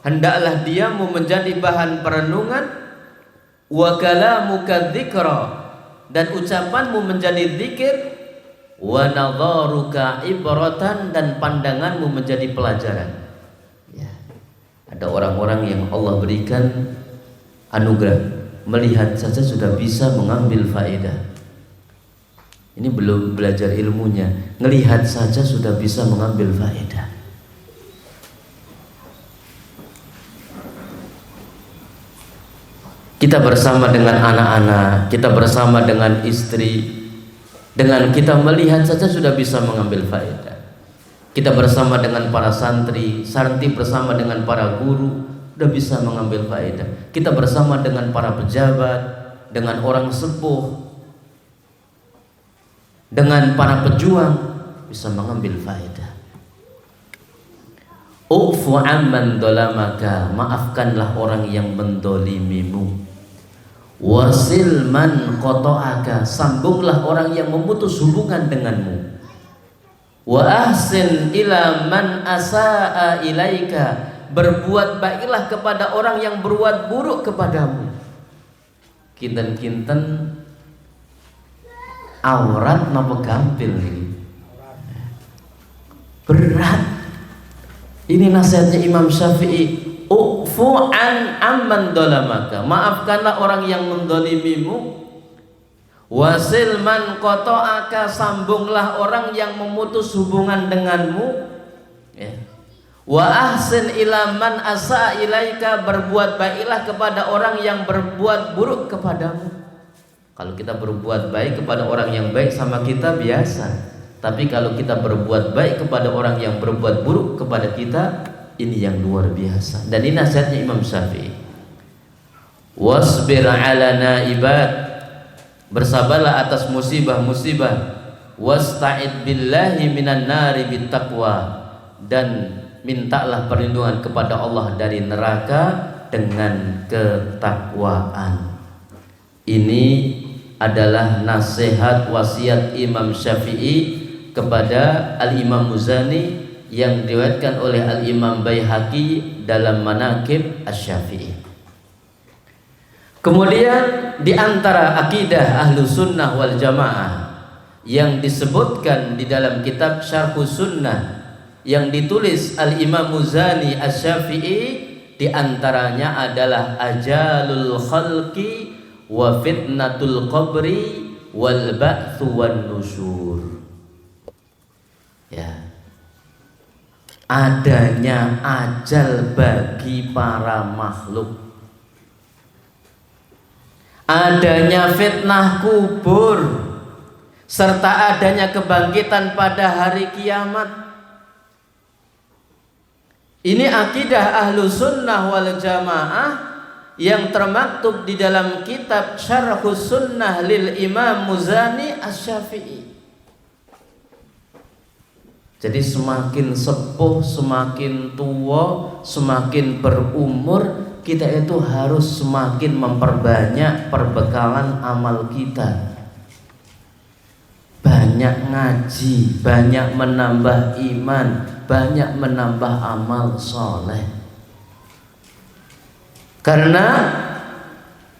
hendaklah diamu menjadi bahan perenungan. Wa kalamuka dzikra, dan ucapanmu menjadi zikir. Wa nadharuka ibratan, dan pandanganmu menjadi pelajaran. Ya. Ada orang-orang yang Allah berikan anugerah, melihat saja sudah bisa mengambil faedah. Ini belum belajar ilmunya, ngelihat saja sudah bisa mengambil faedah. Kita bersama dengan anak-anak, kita bersama dengan istri, dengan kita melihat saja sudah bisa mengambil faedah. Kita bersama dengan para santri, bersama dengan para guru, sudah bisa mengambil faedah. Kita bersama dengan para pejabat, dengan orang sepuh, dengan para pejuang, bisa mengambil faedah. Ufu amman dolamaka, maafkanlah orang yang mendolimimu. Wasil man qata'aka, sambunglah orang yang memutus hubungan denganmu. Wa ahsin ila man asa'a ilaika, berbuat baiklah kepada orang yang berbuat buruk kepadamu. kinten-kinten aurat napa gampil ini? Berat. Ini nasihatnya Imam Syafi'i, ufu an amman dolamaka, maafkanlah orang yang mendolimimu, wasil man qata'aka, sambunglah orang yang memutus hubungan denganmu, ya. Wa ahsin ila man asa ilaika, berbuat baiklah kepada orang yang berbuat buruk kepadamu. Kalau kita berbuat baik kepada orang yang baik sama kita biasa, tapi kalau kita berbuat baik kepada orang yang berbuat buruk kepada kita, ini yang luar biasa. Dan ini nasihatnya Imam Syafi'i. Wasbir ala naibat, bersabarlah atas musibah-musibah. Wasta'id billahi minan nari bittaqwa, dan mintalah perlindungan kepada Allah dari neraka dengan ketakwaan. Ini adalah nasihat wasiat Imam Syafi'i kepada Al-Imam Muzani yang diriwayatkan oleh Al-Imam Baihaqi dalam Manaqib Asy-Syafi'i. Kemudian di antara akidah Ahlus Sunnah wal Jamaah yang disebutkan di dalam kitab Syarhus Sunnah yang ditulis Al-Imam Muzani Asy-Syafi'i, di antaranya adalah ajalul khalqi wa fitnatul qabri wal ba'tsu wan nusyur. Ya, adanya ajal bagi para makhluk, adanya fitnah kubur, serta adanya kebangkitan pada hari kiamat. Ini akidah Ahlus Sunnah wal Jamaah yang termaktub di dalam kitab Syarhus Sunnah lil Imam Muzani Asy-Syafi'i. Jadi semakin sepuh, semakin tua, semakin berumur, kita itu harus semakin memperbanyak perbekalan amal kita. Banyak ngaji, banyak menambah iman, banyak menambah amal soleh. Karena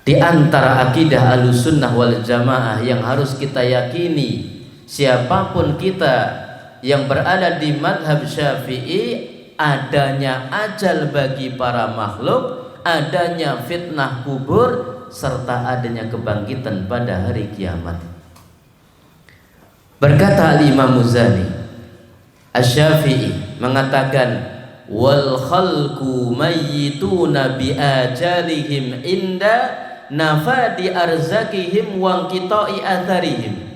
di antara akidah Ahlussunnah wal Jamaah yang harus kita yakini, siapapun kita yang berada di madhab Syafi'i, adanya ajal bagi para makhluk, adanya fitnah kubur, serta adanya kebangkitan pada hari kiamat. Berkata Al-Imam Muzani Asy-Syafi'i mengatakan, wal khalqu mayyituna bi ajalihim inda nafadi arzakihim wa qita'i atharihim.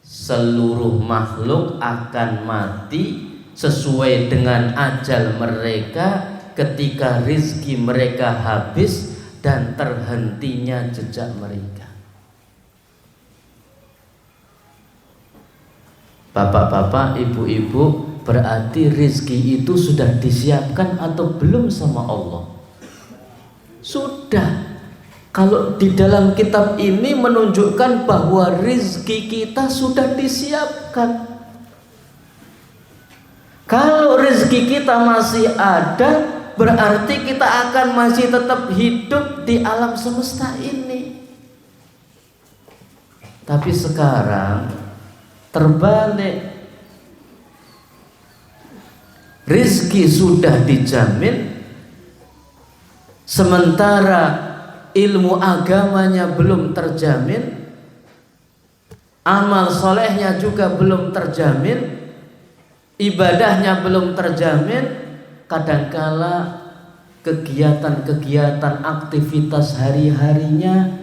Seluruh makhluk akan mati sesuai dengan ajal mereka ketika rizki mereka habis dan terhentinya jejak mereka. Bapak-bapak, ibu-ibu, berarti rizki itu sudah disiapkan atau belum sama Allah? Sudah. Kalau di dalam kitab ini menunjukkan bahwa rizki kita sudah disiapkan. Kalau rizki kita masih ada, berarti kita akan masih tetap hidup di alam semesta ini. Tapi sekarang terbalik, rizki sudah dijamin, sementara ilmu agamanya belum terjamin, amal solehnya juga belum terjamin, ibadahnya belum terjamin. Kadangkala kegiatan-kegiatan aktivitas hari-harinya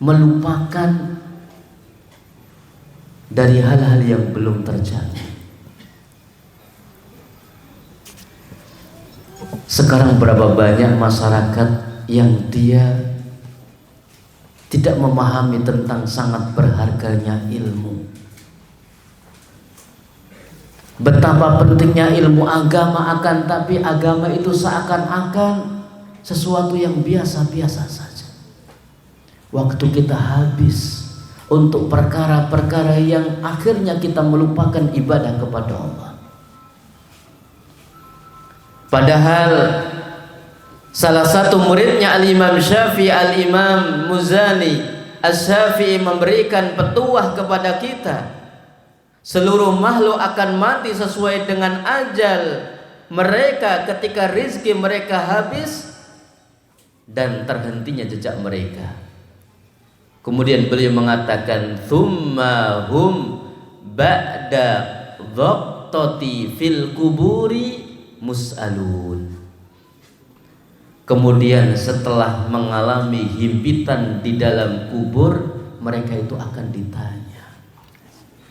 melupakan dari hal-hal yang belum terjamin. Sekarang berapa banyak masyarakat yang dia tidak memahami tentang sangat berharganya ilmu. Betapa pentingnya ilmu agama, akan tapi agama itu seakan-akan sesuatu yang biasa-biasa saja. Waktu kita habis untuk perkara-perkara yang akhirnya kita melupakan ibadah kepada Allah. Padahal Salah satu muridnya Al-Imam Syafi'i, Al-Imam Muzani Asy-Syafi'i memberikan petuah kepada kita, seluruh makhluk akan mati sesuai dengan ajal mereka ketika rizki mereka habis dan terhentinya jejak mereka. Kemudian beliau mengatakan, "Tsumma hum ba'da dhaqtati fil kuburi mus'alun." Kemudian setelah mengalami himpitan di dalam kubur, mereka itu akan ditanya.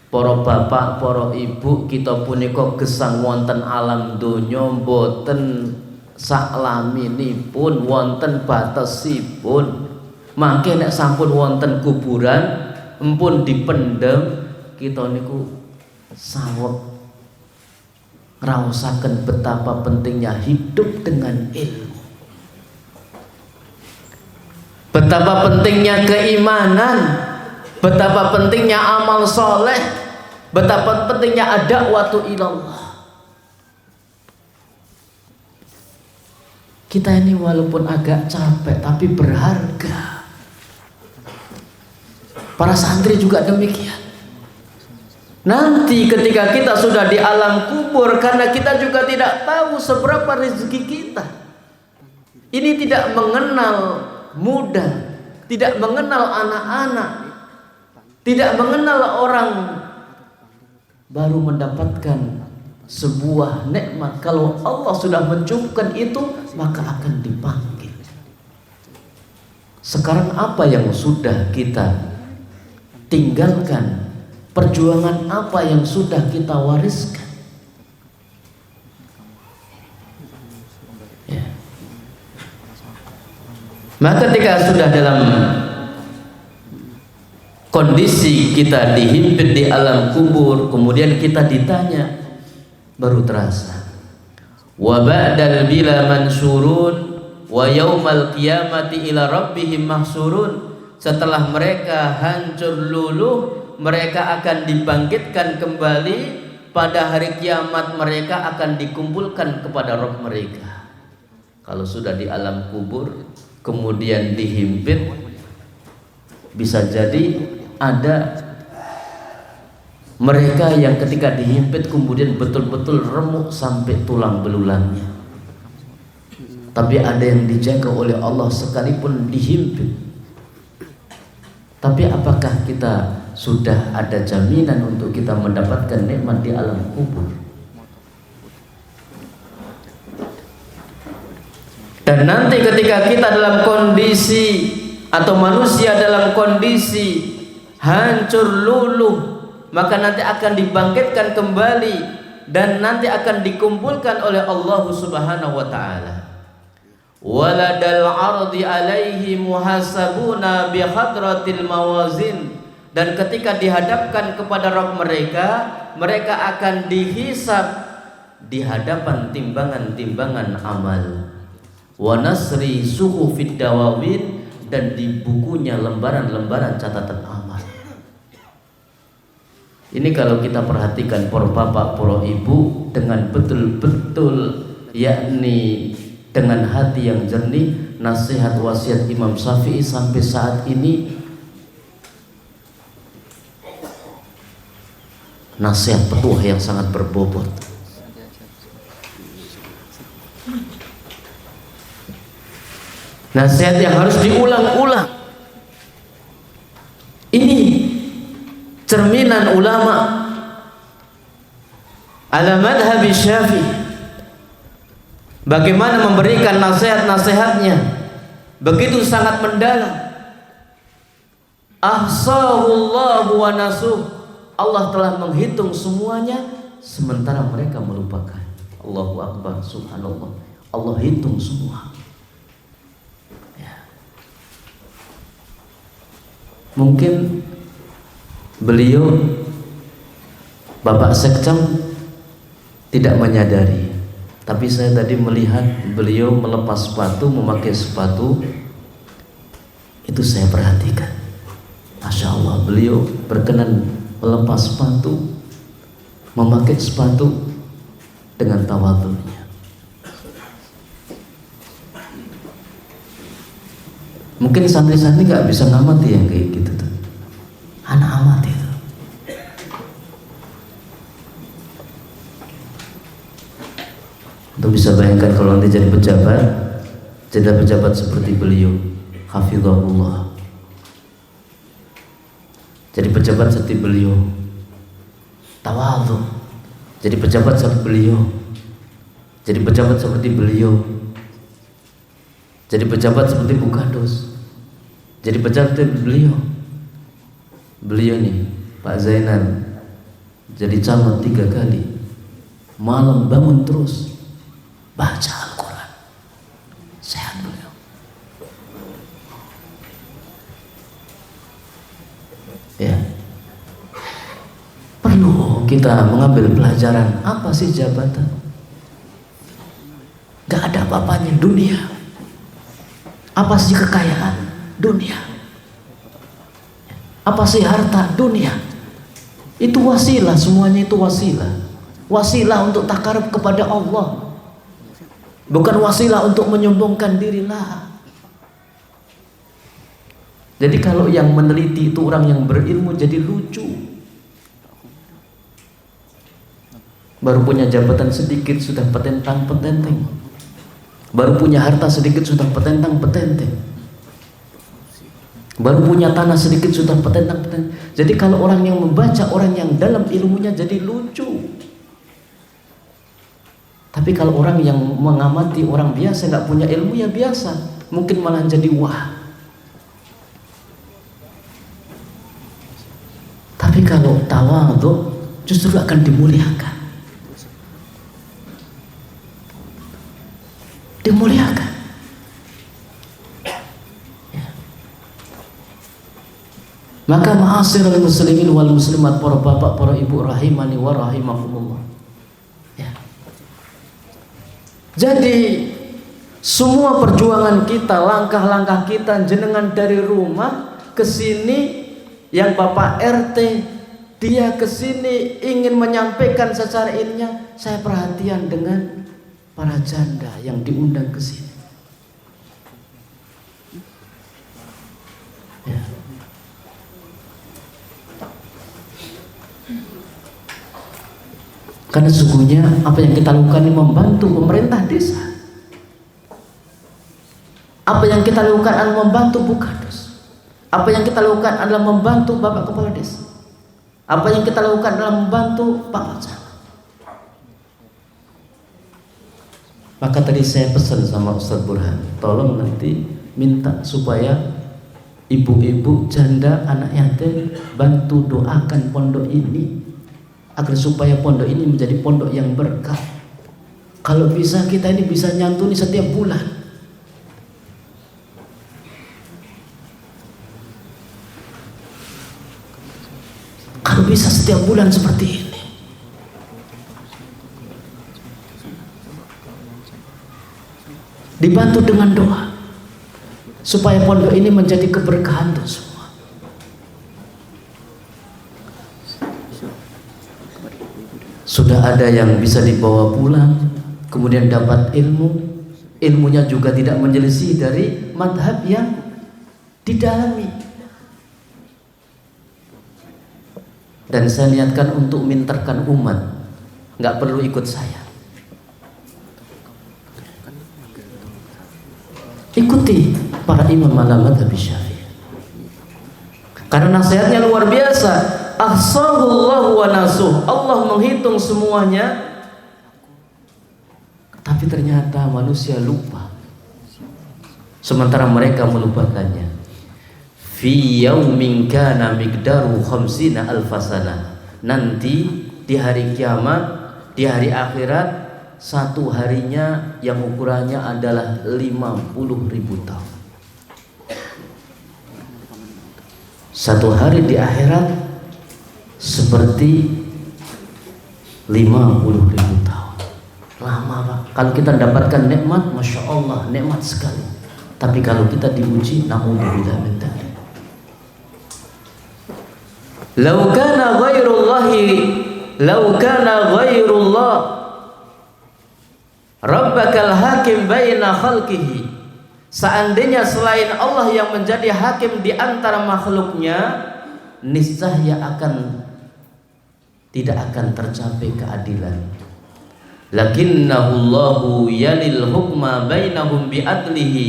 Para bapak, para ibu, kita punika gesang wonten alam donya boten saklaminipun, wonten batesipun. Mangke nek sampun wonten kuburan, empun dipendem, kita niku saweg ngraosaken betapa pentingnya hidup dengan ilmu. Betapa pentingnya keimanan, betapa pentingnya amal soleh, betapa pentingnya dakwatu ilallah. Kita ini walaupun agak capek tapi berharga. Para santri juga demikian. Nanti ketika kita sudah di alam kubur, karena kita juga tidak tahu seberapa rezeki kita, ini tidak mengenal muda, tidak mengenal anak-anak, tidak mengenal orang, baru mendapatkan sebuah nikmat. Kalau Allah sudah mencukupkan itu, maka akan dipanggil. Sekarang apa yang sudah kita tinggalkan? Perjuangan apa yang sudah kita wariskan? Maka ketika sudah dalam kondisi kita dihimpit di alam kubur, kemudian kita ditanya, baru terasa. Wa ba'dal bila mansurun wa yaumal qiyamati ila rabbihim mahsurun. Setelah mereka hancur luluh, mereka akan dibangkitkan kembali. Pada hari kiamat mereka akan dikumpulkan kepada Rabb mereka. Kalau sudah di alam kubur kemudian dihimpit, bisa jadi ada mereka yang ketika dihimpit kemudian betul-betul remuk sampai tulang belulangnya. Tapi ada yang dijaga oleh Allah sekalipun dihimpit. Tapi apakah kita sudah ada jaminan untuk kita mendapatkan nikmat di alam kubur? Dan nanti ketika kita dalam kondisi atau manusia dalam kondisi hancur luluh, maka nanti akan dibangkitkan kembali dan nanti akan dikumpulkan oleh Allah Subhanahu wa taala. Waladal ardi alaihi muhasabuna bi hadratil mawazin. Dan ketika dihadapkan kepada Rabb mereka, mereka akan dihisab di hadapan timbangan-timbangan amal. Wa nasri suhufid dawawin, dan di bukunya lembaran-lembaran catatan amal. Ini kalau kita perhatikan para bapak, para ibu dengan betul-betul, yakni dengan hati yang jernih, nasihat wasiat Imam Syafi'i sampai saat ini nasihat petuah yang sangat berbobot. Nasihat yang harus diulang-ulang. Ini cerminan ulama ala madhhab Syafi'i. Bagaimana memberikan nasihat-nasihatnya begitu sangat mendalam. Ahsahullahu wa nasuh. Allah telah menghitung semuanya sementara mereka melupakan. Allahu Akbar, subhanallah. Allah hitung semua. Mungkin beliau Bapak Sekcam tidak menyadari, tapi saya tadi melihat beliau melepas sepatu, memakai sepatu, itu saya perhatikan. Masya Allah, beliau berkenan melepas sepatu, memakai sepatu dengan tawadhunya. Mungkin santri-santri nggak bisa ngamati yang kayak gitu tuh. Anak amati itu. Untuk bisa bayangkan kalau nanti jadi pejabat seperti beliau, hafizahullah. Jadi pejabat seperti beliau, tawadhu. Jadi pejabat seperti beliau. Jadi pejabat seperti beliau. Jadi pejabat seperti Bukados. Jadi pejabat seperti beliau. Beliau nih, Pak Zainal, jadi camat 3 kali. Malam bangun terus baca Al-Quran. Sehat beliau. Ya, perlu kita mengambil pelajaran. Apa sih jabatan? Gak ada apa-apanya, dunia. Apa sih kekayaan? Dunia. Apa sih harta? Dunia. Itu wasilah, semuanya itu wasilah. Wasilah untuk takarub kepada Allah, bukan wasilah untuk menyombongkan diri lah. Jadi kalau yang meneliti itu orang yang berilmu jadi lucu. Baru punya jabatan sedikit sudah petentang-petenteng. Baru punya harta sedikit sudah petentang-petenteng. Baru punya tanah sedikit sudah petentang-petenteng. Jadi kalau orang yang membaca, orang yang dalam ilmunya jadi lucu. Tapi kalau orang yang mengamati orang biasa, nggak punya ilmu ya biasa, mungkin malah jadi wah. Tapi kalau tawadhu justru akan dimuliakan. Dimuliakan. Ya. Maka ma'asyiral muslimin wal muslimat, para bapak, para ibu rahimani wa rahimakumullah. Ya. Jadi semua perjuangan kita, langkah-langkah kita, jenengan dari rumah ke sini, yang Bapak RT dia ke sini ingin menyampaikan secara ilmiah, saya perhatian dengan para janda yang diundang ke sini. Ya. Karena sesungguhnya apa yang kita lakukan ini membantu pemerintah desa. Apa yang kita lakukan adalah membantu Bukados. Apa yang kita lakukan adalah membantu Bapak Kepala Desa. Apa yang kita lakukan adalah membantu Pak Camat. Maka tadi saya pesan sama Ustaz Burhan, tolong nanti minta supaya ibu-ibu janda anak yatim bantu doakan pondok ini, agar supaya pondok ini menjadi pondok yang berkah. Kalau bisa kita ini bisa nyantuni setiap bulan. Kalau bisa setiap bulan seperti ini. Dibantu dengan doa supaya pondok ini menjadi keberkahan untuk semua. Sudah ada yang bisa dibawa pulang, kemudian dapat ilmu, ilmunya juga tidak menyelisih dari madhab yang didalami. Dan saya niatkan untuk minterkan umat, nggak perlu ikut saya. Ikuti para imam madhab Syafi'i. Karena nasihatnya luar biasa. Ahsahullahu wa nasuh. Allah menghitung semuanya, tapi ternyata manusia lupa, sementara mereka melupakannya. Fi yaumin kana miqdaru khamsina alfasana. Nanti di hari kiamat, di hari akhirat, satu harinya yang ukurannya adalah 50.000 tahun. Satu hari di akhirat seperti 50.000 tahun. Lama Pak. Kalau kita dapatkan nikmat, Masya Allah, nikmat sekali. Tapi kalau kita diuji, na'udzubillah min dzalik. Lau kana ghairullah Rabbakal hakim baina khalqihi. Seandainya selain Allah yang menjadi hakim di antara makhluknya, niscaya tidak akan tercapai keadilan. Lakinnahullahu yalil hukma bainahum bi'adlihi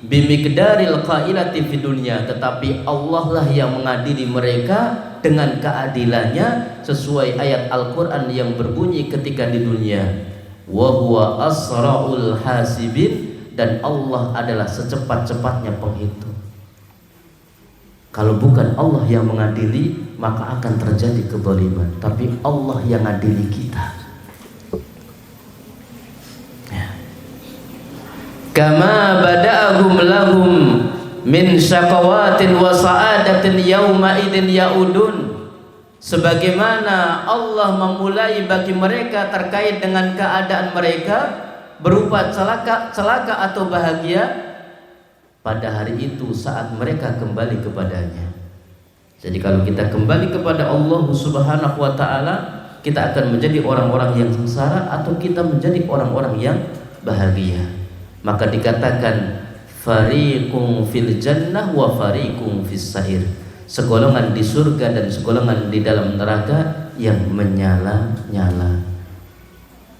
bimiqdaril qailati fid dunya. Tetapi Allah lah yang mengadili mereka dengan keadilannya sesuai ayat Al-Qur'an yang berbunyi ketika di dunia, wa huwa asraul hasibin, dan Allah adalah secepat-cepatnya penghitung. Kalau bukan Allah yang mengadili, maka akan terjadi kezaliman. Tapi Allah yang mengadili kita. Ya. Kama bada'ahum lahum min syaqawatin wa sa'adatin yawma idin yaudun. Sebagaimana Allah memulai bagi mereka terkait dengan keadaan mereka berupa celaka atau bahagia pada hari itu saat mereka kembali kepadanya. Jadi kalau kita kembali kepada Allah Subhanahu wa ta'ala, kita akan menjadi orang-orang yang sengsara atau kita menjadi orang-orang yang bahagia. Maka dikatakan fariqum fil jannah wa fariqum fis sa'ir. Segolongan di surga dan segolongan di dalam neraka yang menyala-nyala.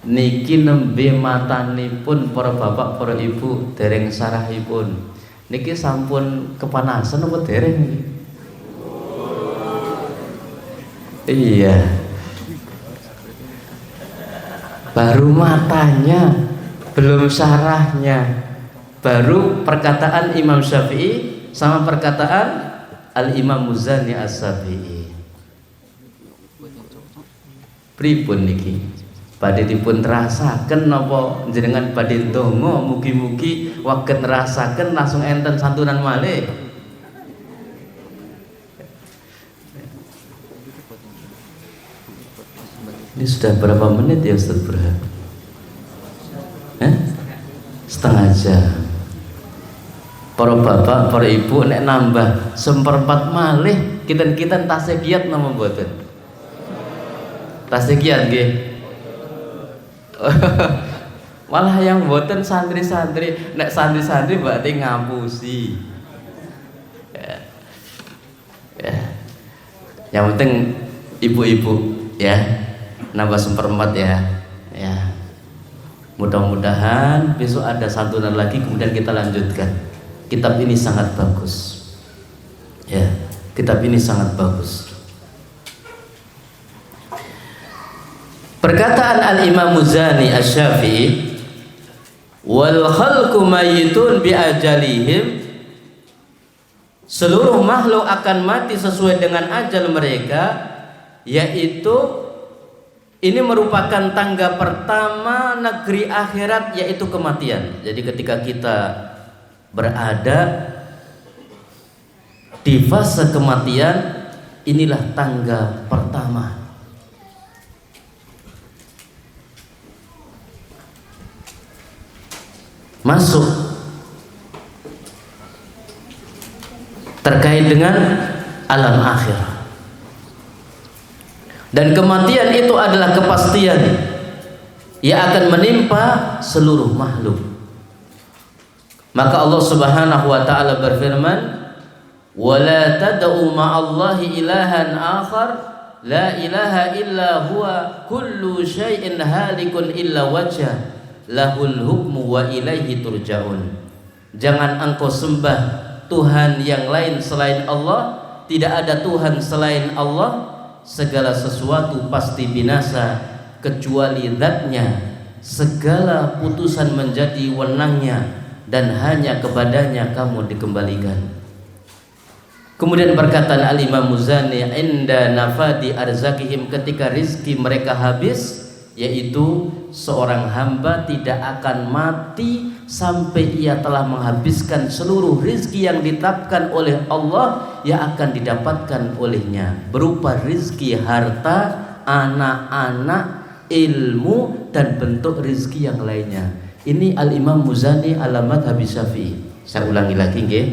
Niki nembe matanipun para bapak para ibu dereng sarahipun. Niki sampun kepanasan apa dereng niki? Iya. Baru matanya, belum sarahnya. Baru perkataan Imam Syafi'i sama perkataan Al-Imam Muzani As-Syafi'i. Pripun niki? Badhe dipun rasaken napa jenengan badhe ndonga mugi-mugi waget nerasaken langsung enten santunan malih. Ini sudah berapa menit ya Ustaz Burhan? Setengah jam. Para bapak, para ibu nek nambah seperempat malih kita tasih kiat napa mboten? Tasih kiat nggih. Malah yang mboten santri-santri, nek santri-santri berarti ngapusi. Ya. Yang penting ibu-ibu ya nambah seperempat ya. Ya. Mudah-mudahan besok ada santunan lagi kemudian kita lanjutkan. Kitab ini sangat bagus. Ya, kitab ini sangat bagus. Perkataan Al-Imam Muzani Asy-Syafi'i, wal khalqu mayyitun bi ajalihim, seluruh makhluk akan mati sesuai dengan ajal mereka, yaitu ini merupakan tangga pertama negeri akhirat, yaitu kematian. Jadi ketika kita berada di fase kematian, inilah tangga pertama. Masuk terkait dengan alam akhir. Dan kematian itu adalah kepastian yang akan menimpa seluruh makhluk. Maka Allah Subhanahu wa taala berfirman, "Wa la tad'u ma'allahi ilahan akhar la ilaha illa huwa kullu syai'in halikun illa wajhah lahul hukmu wa ilaihi turja'un." Jangan engkau sembah Tuhan yang lain selain Allah. Tidak ada Tuhan selain Allah. Segala sesuatu pasti binasa kecuali Zat-Nya. Segala putusan menjadi wewenangnya dan hanya kepadanya kamu dikembalikan. Kemudian perkataan Al-Imam Muzani, inda nafadi arzakihim, ketika rizki mereka habis, yaitu seorang hamba tidak akan mati sampai ia telah menghabiskan seluruh rizki yang ditetapkan oleh Allah yang akan didapatkan olehnya, berupa rizki harta, anak-anak, ilmu, dan bentuk rizki yang lainnya. Ini Al-Imam Muzani alamat Habis Syafi'i. Saya ulangi lagi nggih.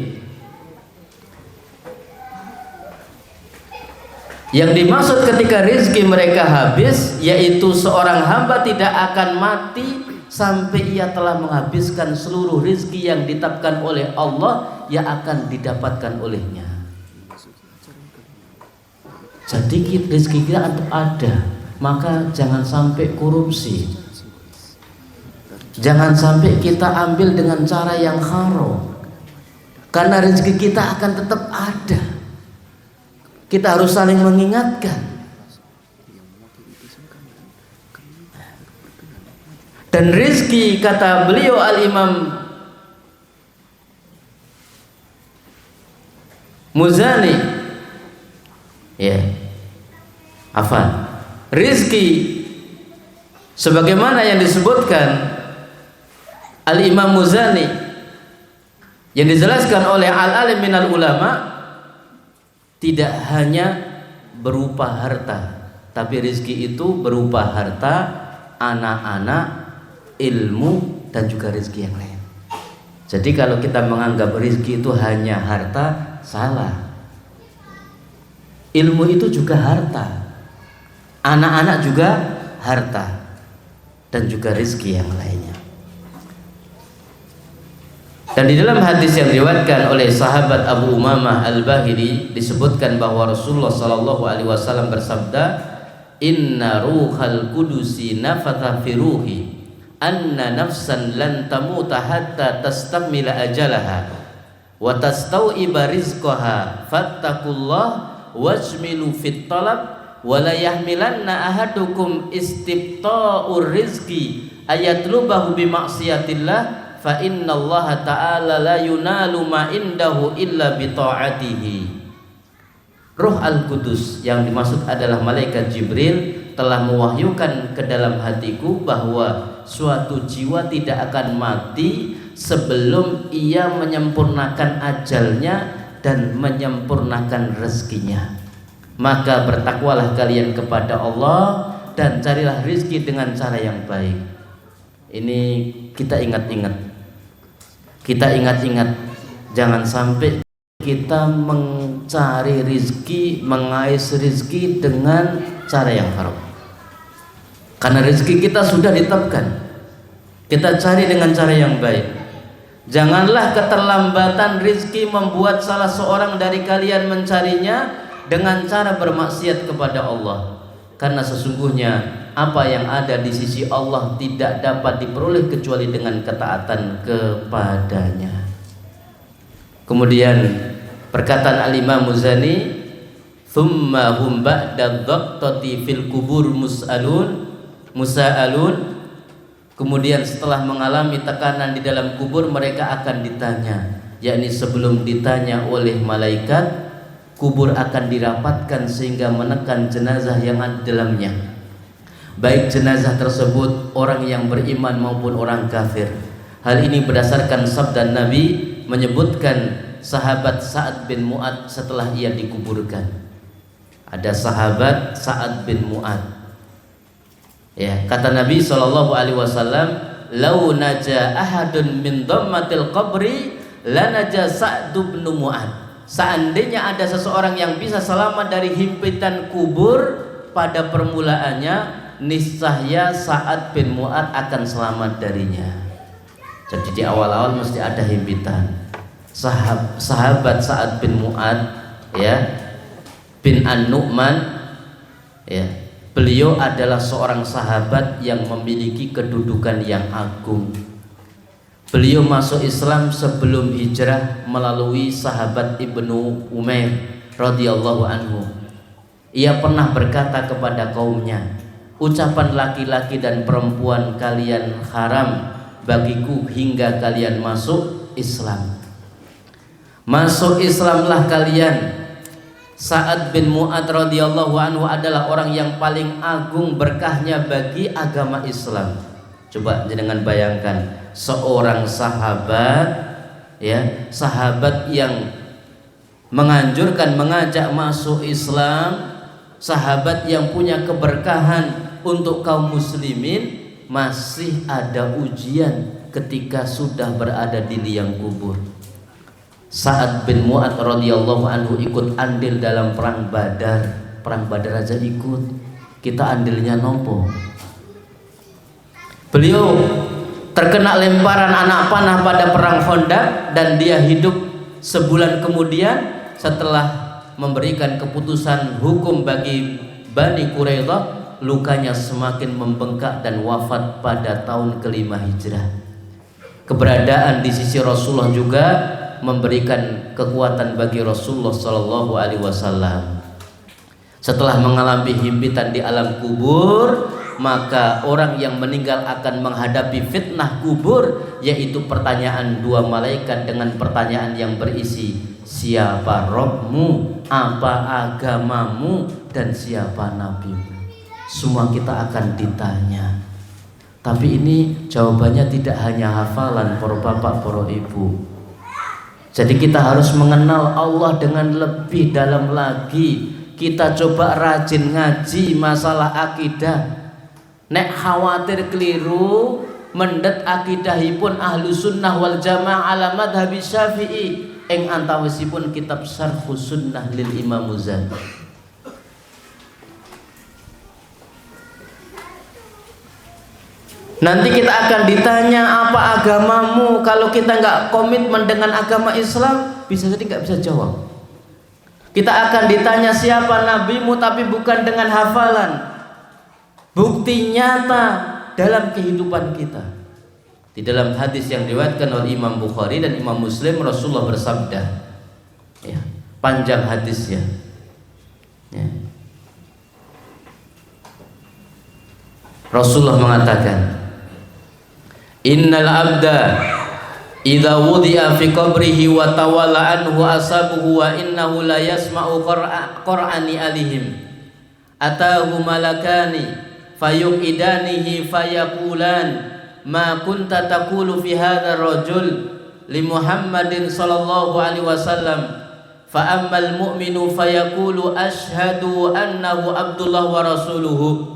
Yang dimaksud ketika rizki mereka habis, yaitu seorang hamba tidak akan mati sampai ia telah menghabiskan seluruh rizki yang ditetapkan oleh Allah yang akan didapatkan olehnya. Jadi rizki kita tetap ada, maka jangan sampai korupsi, jangan sampai kita ambil dengan cara yang haram, karena rezeki kita akan tetap ada. Kita harus saling mengingatkan. Dan rezeki, kata beliau Al-Imam Muzani, ya, rezeki sebagaimana yang disebutkan Al-Imam Muzani, yang dijelaskan oleh al-alim minal ulama, tidak hanya berupa harta, tapi rezeki itu berupa harta, anak-anak, ilmu, dan juga rezeki yang lain. Jadi kalau kita menganggap rezeki itu hanya harta, salah. Ilmu itu juga harta, anak-anak juga harta, dan juga rezeki yang lainnya. Dan di dalam hadis yang diriwayatkan oleh sahabat Abu Umamah Al-Bahili disebutkan bahwa Rasulullah SAW bersabda, "Inna ruhal kudusi nafatha fi ruhi anna nafsan lan tamuta hatta tastakmila ajalaha wa tastau'iba rizqaha fattaqullah wajmilu fit talab wa la yahmilanna ahadukum istibta'ur rizqi ayatlubahu bi ma'siyatillah fa innallaha ta'ala la yunalu ma indahu illa bi ta'atihi." Ruh Al-Qudus yang dimaksud adalah malaikat Jibril telah mewahyukan ke dalam hatiku bahwa suatu jiwa tidak akan mati sebelum ia menyempurnakan ajalnya dan menyempurnakan rezekinya. Maka bertakwalah kalian kepada Allah dan carilah rezeki dengan cara yang baik. Ini kita ingat-ingat. Kita ingat-ingat, jangan sampai kita mencari rezeki, mengais rezeki dengan cara yang haram. Karena rezeki kita sudah ditetapkan, kita cari dengan cara yang baik. Janganlah keterlambatan rezeki membuat salah seorang dari kalian mencarinya dengan cara bermaksiat kepada Allah. Karena sesungguhnya apa yang ada di sisi Allah tidak dapat diperoleh kecuali dengan ketaatan kepadanya. Kemudian perkataan Al-Imam Muzani, "Tsumma hum ba'da dhaqtati fil kubur musa'alun." Kemudian setelah mengalami tekanan di dalam kubur, mereka akan ditanya, yakni sebelum ditanya oleh malaikat, kubur akan dirapatkan sehingga menekan jenazah yang ada di dalamnya, baik jenazah tersebut orang yang beriman maupun orang kafir. Hal ini berdasarkan sabda Nabi menyebutkan sahabat Sa'ad bin Mu'ad setelah ia dikuburkan. Ada sahabat Sa'ad bin Mu'ad, ya, kata Nabi SAW, "Lau naja ahadun min dhammatil qabri lanaja Sa'd bin Mu'ad." Seandainya ada seseorang yang bisa selamat dari himpitan kubur pada permulaannya, niscaya Sa'ad bin Mu'ad akan selamat darinya. Jadi di awal-awal mesti ada himpitan. Sahabat Sa'ad bin Mu'ad, ya, bin An-Nu'man, ya, beliau adalah seorang sahabat yang memiliki kedudukan yang agung. Beliau masuk Islam sebelum hijrah melalui sahabat Ibnu Umair radhiyallahu anhu. Ia pernah berkata kepada kaumnya, "Ucapan laki-laki dan perempuan kalian haram bagiku hingga kalian masuk Islam. Masuk Islamlah kalian." Sa'ad bin Mu'ad radhiyallahu anhu adalah orang yang paling agung berkahnya bagi agama Islam. Coba jangan bayangkan seorang sahabat, ya, sahabat yang menganjurkan, mengajak masuk Islam, sahabat yang punya keberkahan untuk kaum muslimin, masih ada ujian ketika sudah berada di liang kubur. Sa'ad bin Mu'ad radhiyallahu anhu ikut andil dalam perang Badar. Perang Badar aja ikut, kita andilnya nopo. Beliau terkena lemparan anak panah pada perang Khandaq dan dia hidup sebulan kemudian setelah memberikan keputusan hukum bagi Bani Quraidah, lukanya semakin membengkak dan wafat pada tahun ke-5 Hijrah. Keberadaan di sisi Rasulullah juga memberikan kekuatan bagi Rasulullah Shallallahu Alaihi Wasallam. Setelah mengalami himpitan di alam kubur, maka orang yang meninggal akan menghadapi fitnah kubur, yaitu pertanyaan dua malaikat dengan pertanyaan yang berisi siapa Rabbmu, apa agamamu, dan siapa nabimu. Semua kita akan ditanya. Tapi ini jawabannya tidak hanya hafalan para bapak, para ibu. Jadi kita harus mengenal Allah dengan lebih dalam lagi. Kita coba rajin ngaji masalah akidah. Nek khawatir keliru mendet akidahipun ahlu sunnah wal jamaah ala madhabi syafi'i ing antawisipun kitab Syarhus Sunnah lil Imam Muzani. Nanti kita akan ditanya apa agamamu. Kalau kita nggak komitmen dengan agama Islam, bisa jadi nggak bisa jawab. Kita akan ditanya siapa nabimu, tapi bukan dengan hafalan. Bukti nyata dalam kehidupan kita. Di dalam hadis yang diriwayatkan oleh Imam Bukhari dan Imam Muslim, Rasulullah bersabda, ya, panjang hadisnya, ya. Rasulullah mengatakan, innal abda idza wudi'a fi qabrihi wa tawalla anhu asabuhu wa innahu la yasma'u qur'ani alihim atahu malakani fayuqidanihi fayaqulan ma kunta taqulu fi hadha rajul li Muhammadin sallallahu alaihi wasallam fa ammal mu'minu fayaqulu ashhadu annahu abdullah wa rasuluhu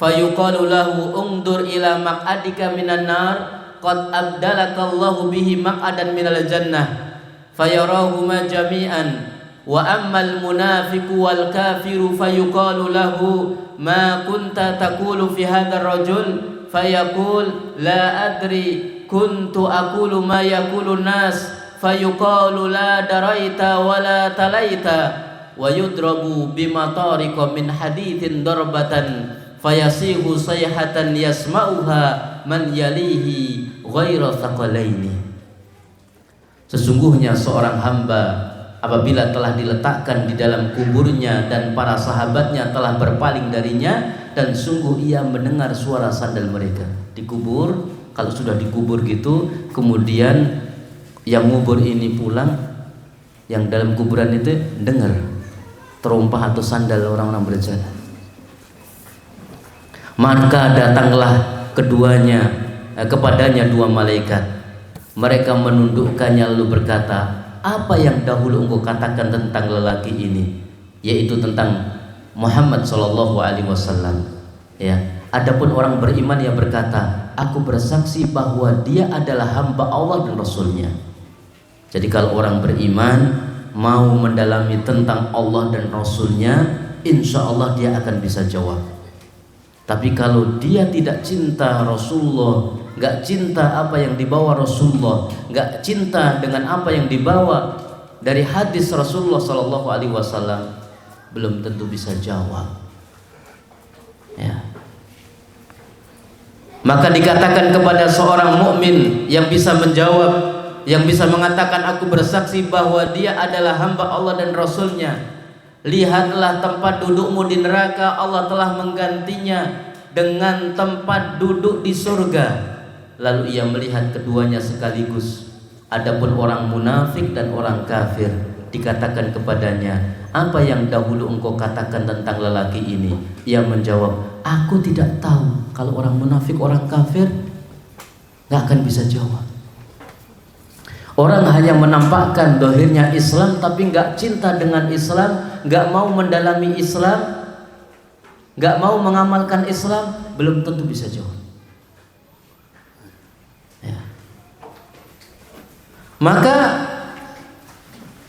fayuqalu lahu undur ila maq'adika minan nar qad abdalakallahu bihi maq'adan minal jannah fayarahuma jami'an wa ammal munafiqu wal kafiru fayuqalu lahu ma kunta taqulu fi hadzal rajul fayaqul la adri kuntu aqulu ma yaqulu nas fayuqalu la daraita wa la talaita wa yudrabu bimatariqa min hadithin darbatan fayasihu sayhatan yasma'uha man yalihi ghaira thaqalaini. Sesungguhnya seorang hamba apabila telah diletakkan di dalam kuburnya dan para sahabatnya telah berpaling darinya, dan sungguh ia mendengar suara sandal mereka di kubur. Kalau sudah dikubur gitu, kemudian yang ngubur ini pulang, yang dalam kuburan itu dengar terompah atau sandal orang-orang berjalan. Maka datanglah kepadanya dua malaikat. Mereka menundukkannya lalu berkata, apa yang dahulu engkau katakan tentang lelaki ini, yaitu tentang Muhammad sallallahu alaihi wasallam. Ya, adapun orang beriman yang berkata, aku bersaksi bahwa dia adalah hamba Allah dan Rasulnya. Jadi kalau orang beriman mau mendalami tentang Allah dan Rasulnya, insya Allah dia akan bisa jawab. Tapi kalau dia tidak cinta Rasulullah, nggak cinta apa yang dibawa Rasulullah, nggak cinta dengan apa yang dibawa dari hadis Rasulullah Sallallahu Alaihi Wasallam, belum tentu bisa jawab. Ya. Maka dikatakan kepada seorang mukmin yang bisa menjawab, yang bisa mengatakan aku bersaksi bahwa dia adalah hamba Allah dan Rasulnya, lihatlah tempat dudukmu di neraka, Allah telah menggantinya dengan tempat duduk di surga. Lalu ia melihat keduanya sekaligus. Adapun orang munafik dan orang kafir, dikatakan kepadanya, apa yang dahulu engkau katakan tentang lelaki ini? Ia menjawab, aku tidak tahu. Kalau orang munafik, orang kafir, gak akan bisa jawab. Orang hanya menampakkan dohirnya Islam, tapi gak cinta dengan Islam, gak mau mendalami Islam, gak mau mengamalkan Islam, belum tentu bisa jawab. Ya. Maka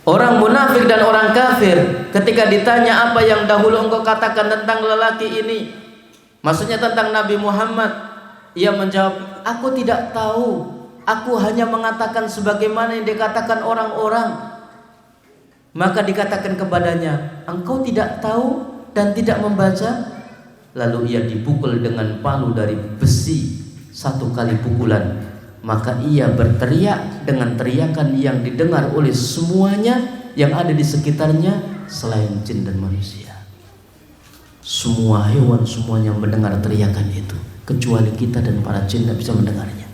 orang munafik dan orang kafir ketika ditanya apa yang dahulu engkau katakan tentang lelaki ini, maksudnya tentang Nabi Muhammad, Ia menjawab, aku tidak tahu, aku hanya mengatakan sebagaimana yang dikatakan orang-orang. Maka dikatakan kepadanya, engkau tidak tahu dan tidak membaca? Lalu ia dipukul dengan palu dari besi 1 kali pukulan. Maka ia berteriak dengan teriakan yang didengar oleh semuanya yang ada di sekitarnya selain jin dan manusia. Semua hewan semuanya mendengar teriakan itu, kecuali kita dan para jin tidak bisa mendengarnya.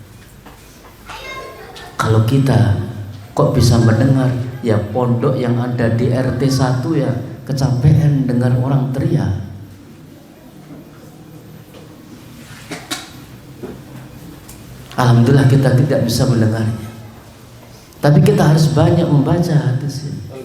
Kalau kita kok bisa mendengar, ya pondok yang ada di RT 1 ya kecapean dengar orang teriak. Alhamdulillah kita tidak bisa mendengarnya, tapi kita harus banyak membaca hadis ini.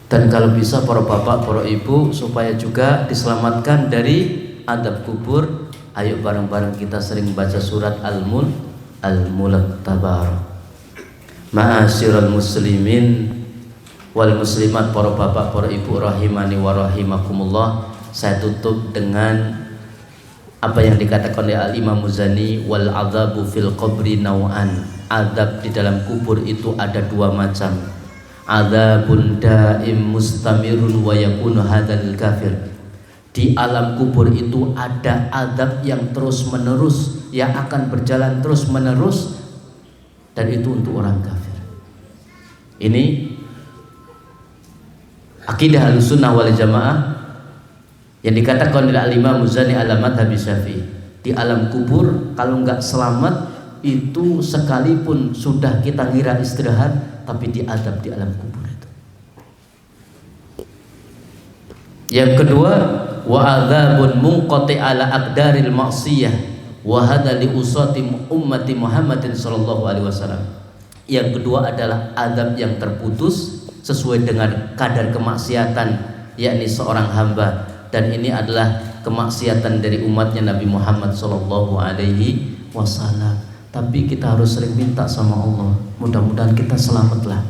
Dan kalau bisa para bapak, para ibu, supaya juga diselamatkan dari adab kubur, ayo bareng-bareng kita sering baca surat Al-Mulk Tabarak. Ma'asyiral muslimin wal muslimat, para bapak, para ibu rahimani wa rahimakumullah. Saya tutup dengan apa yang dikatakan oleh Al-Imam Muzani, wal adzabu fil qabri nau'an. Adab di dalam kubur itu ada 2 macam. Adzabun daim mustamirun wa yakunu hadzal kafir. Di alam kubur itu ada adab yang terus menerus, yang akan berjalan terus menerus, dan itu untuk orang kafir. Ini akidah Ahlussunnah wal Jamaah yang dikatakan oleh Al-Imam Muzani alamat Habib Syafi'i. Di alam kubur kalau enggak selamat itu, sekalipun sudah kita ngira istirahat, tapi diadab di alam kubur itu. Yang kedua, wa adzabun munqati ala aqdaril ma'siyah wa hadza li usati ummati Muhammadin sallallahu alaihi wasallam. Yang kedua adalah adab yang terputus sesuai dengan kadar kemaksiatan, yakni seorang hamba, dan ini adalah kemaksiatan dari umatnya Nabi Muhammad sallallahu alaihi wasallam. Tapi kita harus sering minta sama Allah, mudah-mudahan kita selamatlah.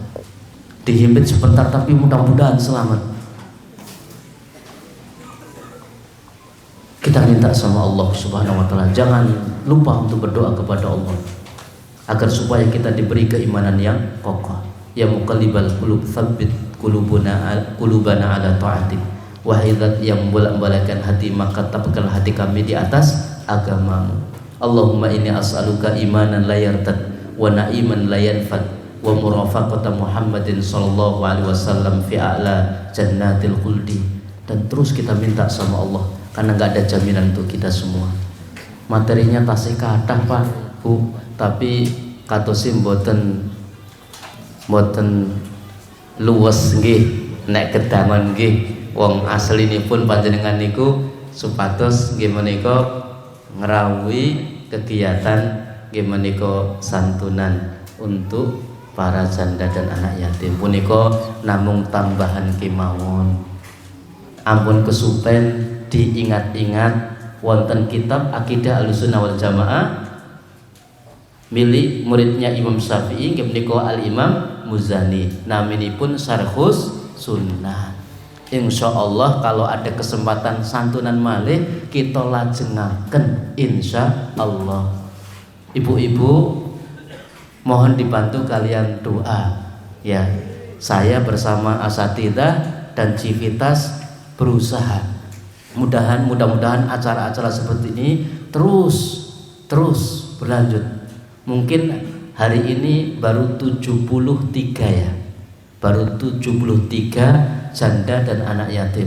Dihimpit sebentar tapi mudah-mudahan selamat. Kita minta sama Allah Subhanahu wa taala, jangan lupa untuk berdoa kepada Allah agar supaya kita diberi keimanan yang kokoh. Ya muqallibal qulub tsabbit qulubana ala ta'atik. Wahai zat yang bolak-balikan hati, maka tetapkan hati kami di atas agamamu. Allahumma inni as'aluka imanan la yartad wa na'iman la yanfad wa murafaqata Muhammadin sallallahu alaihi wasallam fi a'la jannatil khuldi. Dan terus kita minta sama Allah, karena nggak ada jaminan untuk kita semua. Materinya tasih kathah Pak Bu, tapi katosim mboten luwes nggih nek kedangan nggih. Wong aslinipun panjenengan niku supados nggih menika ngrawuhi kegiatan nggih menika santunan untuk para janda dan anak yatim. Punika namung tambahan kemawon. Ampun kesupen diingat-ingat wonten kitab Aqidah Ahlussunnah wal Jamaah milik muridnya Imam Syafi'i nggih menika Al-Imam Muzani, naminipun Syarhus Sunnah. Insyaallah kalau ada kesempatan santunan malih kita lajengaken insyaallah. Ibu-ibu mohon dibantu kalian doa ya. Saya bersama asatidzah dan Civitas berusaha mudah-mudahan acara-acara seperti ini terus berlanjut. Mungkin hari ini baru 73 ya, baru 73 janda dan anak yatim.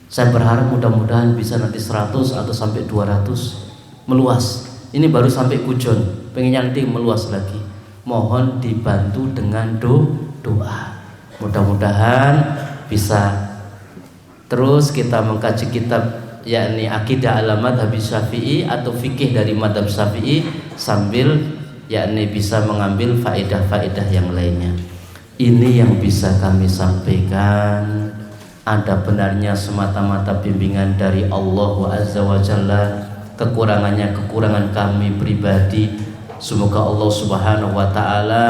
Saya berharap mudah-mudahan bisa nanti 100 atau sampai 200 meluas. Ini baru sampai Kujon, pengen nanti meluas lagi. Mohon dibantu dengan doa. Mudah-mudahan bisa terus kita mengkaji kitab yakni Aqidah Alamat Habib Syafi'i atau fikih dari madhab Syafi'i sambil yakni bisa mengambil faedah-faedah yang lainnya. Ini yang bisa kami sampaikan. Ada benarnya semata-mata bimbingan dari Allah Azza wa Jalla. Kekurangannya kekurangan kami pribadi. Semoga Allah Subhanahu wa taala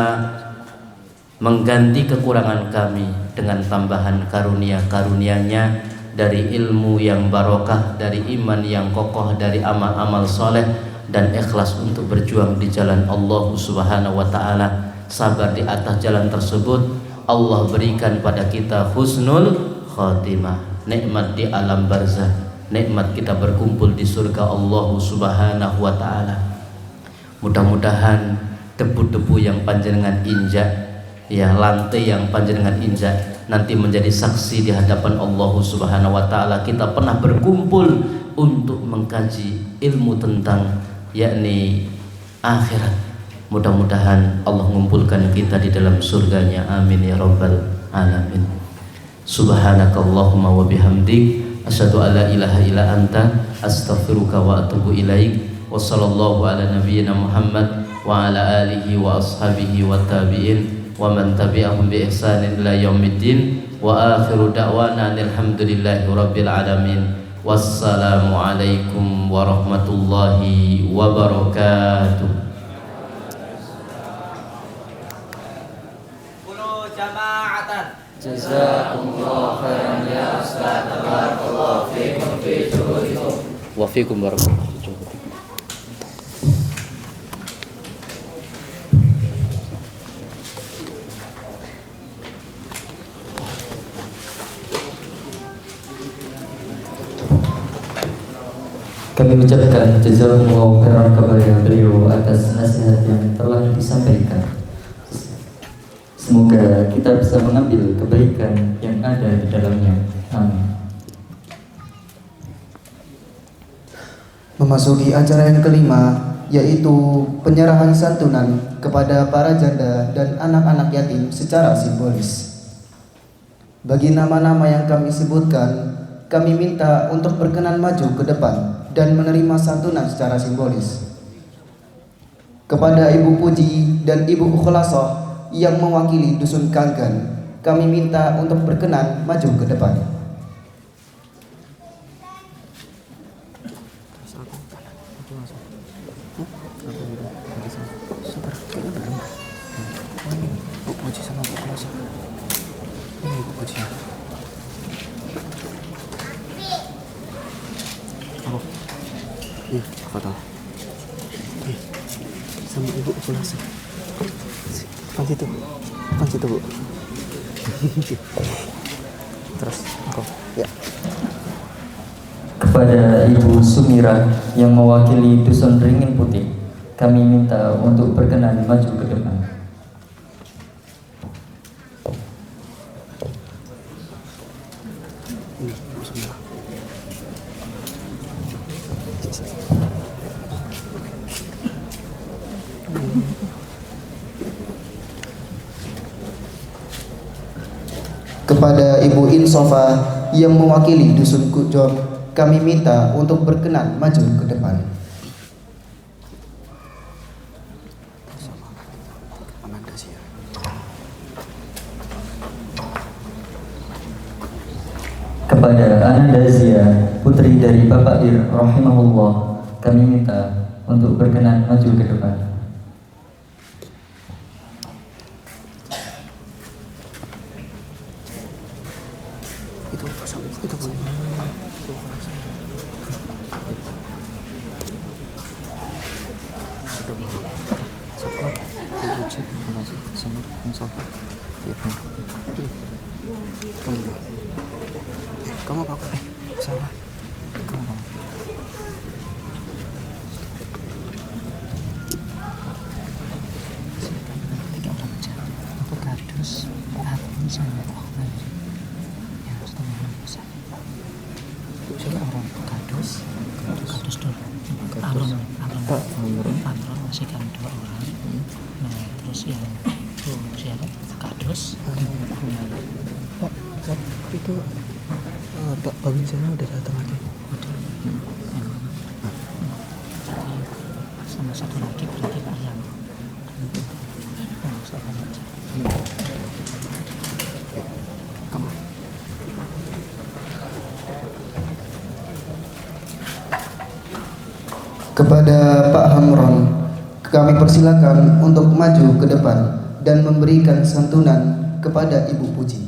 mengganti kekurangan kami dengan tambahan karunia-karunia-Nya dari ilmu yang barokah, dari iman yang kokoh, dari amal-amal soleh, dan ikhlas untuk berjuang di jalan Allah Subhanahu wa Ta'ala. Sabar di atas jalan tersebut, Allah berikan pada kita husnul khatimah, nikmat di alam barzah, nikmat kita berkumpul di surga Allah Subhanahu wa Ta'ala. Mudah-mudahan debu-debu yang panjenengan injak, ya lantai yang panjenengan injak, nanti menjadi saksi di hadapan Allah Subhanahu wa Ta'ala. Kita pernah berkumpul untuk mengkaji ilmu tentang yakni akhirat. Mudah-mudahan Allah mengumpulkan kita di dalam surganya, amin ya rabbal alamin. Subhanakallahumma wa bihamdik, asyhadu an la ilaha illa anta, astaghfiruka wa atubu ilaik. Wa sallallahu ala nabiyyina Muhammad wa ala alihi wa ashabihi wa tabi'in wa man tabi'ahum bi ihsanin ila yaumiddin. Wa akhiru da'wana alhamdulillahi rabbil alamin. Wassalamu alaikum warahmatullahi wabarakatuh. Jazakumullah khairan ya Ustaz. Barakallahu fiikum fi juhudikum. Wa fiikum barakallahu fiikum. Kami ucapkan jazakumullah khairan kepada beliau atas nasihat yang telah disampaikan. Semoga kita bisa mengambil kebaikan yang ada di dalamnya. Amin. Memasuki acara yang kelima, yaitu penyerahan santunan kepada para janda dan anak-anak yatim secara simbolis. Bagi nama-nama yang kami sebutkan, kami minta untuk berkenan maju ke depan dan menerima santunan secara simbolis. Kepada Ibu Puji dan Ibu Ukhlasoh yang mewakili Dusun Kanggan, kami minta untuk berkenan maju ke depan. Sama Ibu Ukhlasoh. Depan situ Bu. Terus engkau. Ya. Kepada Ibu Sumira yang mewakili Dusun Ringin Putih, kami minta untuk berkenan maju ke depan. Kepada Ibu Insofa yang mewakili Dusun Kujong, kami minta untuk berkenan maju ke depan. Kepada Ananda Zia, putri dari Bapak Ir rahimahullah, kami minta untuk berkenan maju ke depan. Kamu apa? Salah. Kamu. Kadus dulu. Amron masih kami 2 orang. Nah, terus yang siapa? Kadus. Pak, itu Pak Babinzana udah datang lagi. Sama satu lagi berarti Pak Yang. Kamu. Kepada Pak Hamron, kami persilakan untuk maju ke depan dan memberikan santunan kepada Ibu Puji.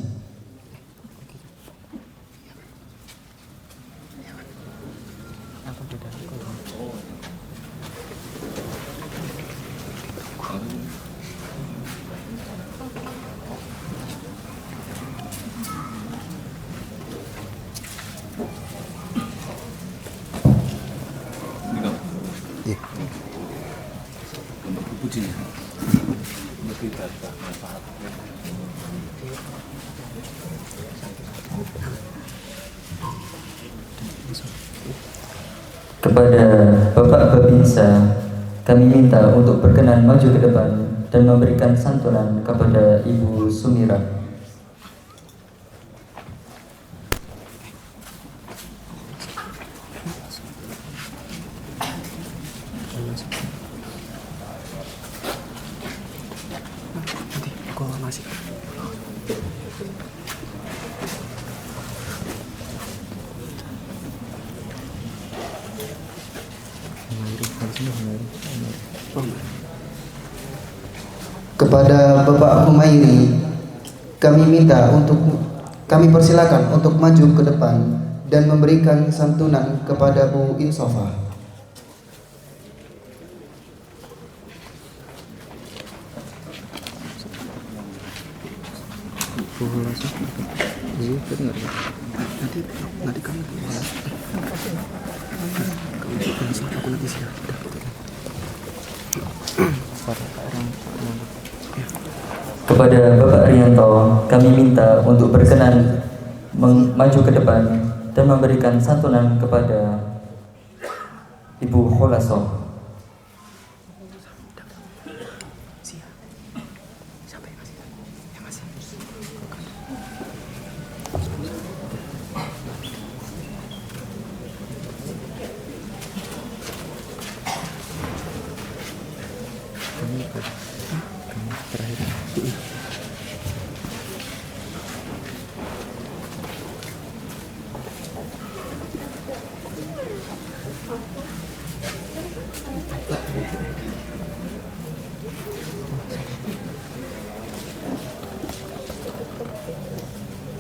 Kepada Bapak Babinsa, kami minta untuk berkenan maju ke depan dan memberikan santunan kepada Ibu Sumira. Kepada Bapak Humairi, kami persilakan untuk maju ke depan dan memberikan santunan kepada Bu Insofah. Kepada Bapak Rianto, kami minta untuk berkenan maju ke depan dan memberikan santunan kepada Ibu Khulasoh.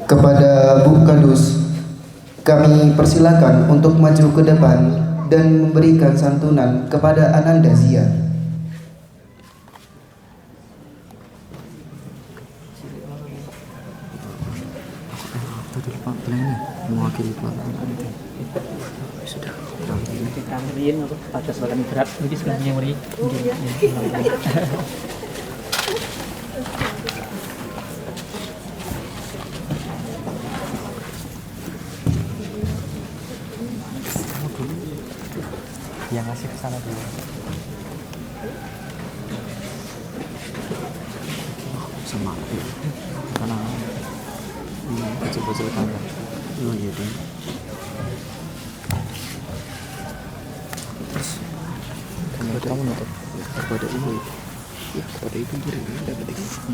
Kepada Bu Kadus, kami persilakan untuk maju ke depan dan memberikan santunan kepada Ananda Zia. Yang ngasih kesana dulu. Sama karena kecil-kecil kamar. Oh iya deh. Terus kamu nonton kepada ibu, ya kepada ibu kirim dapat itu.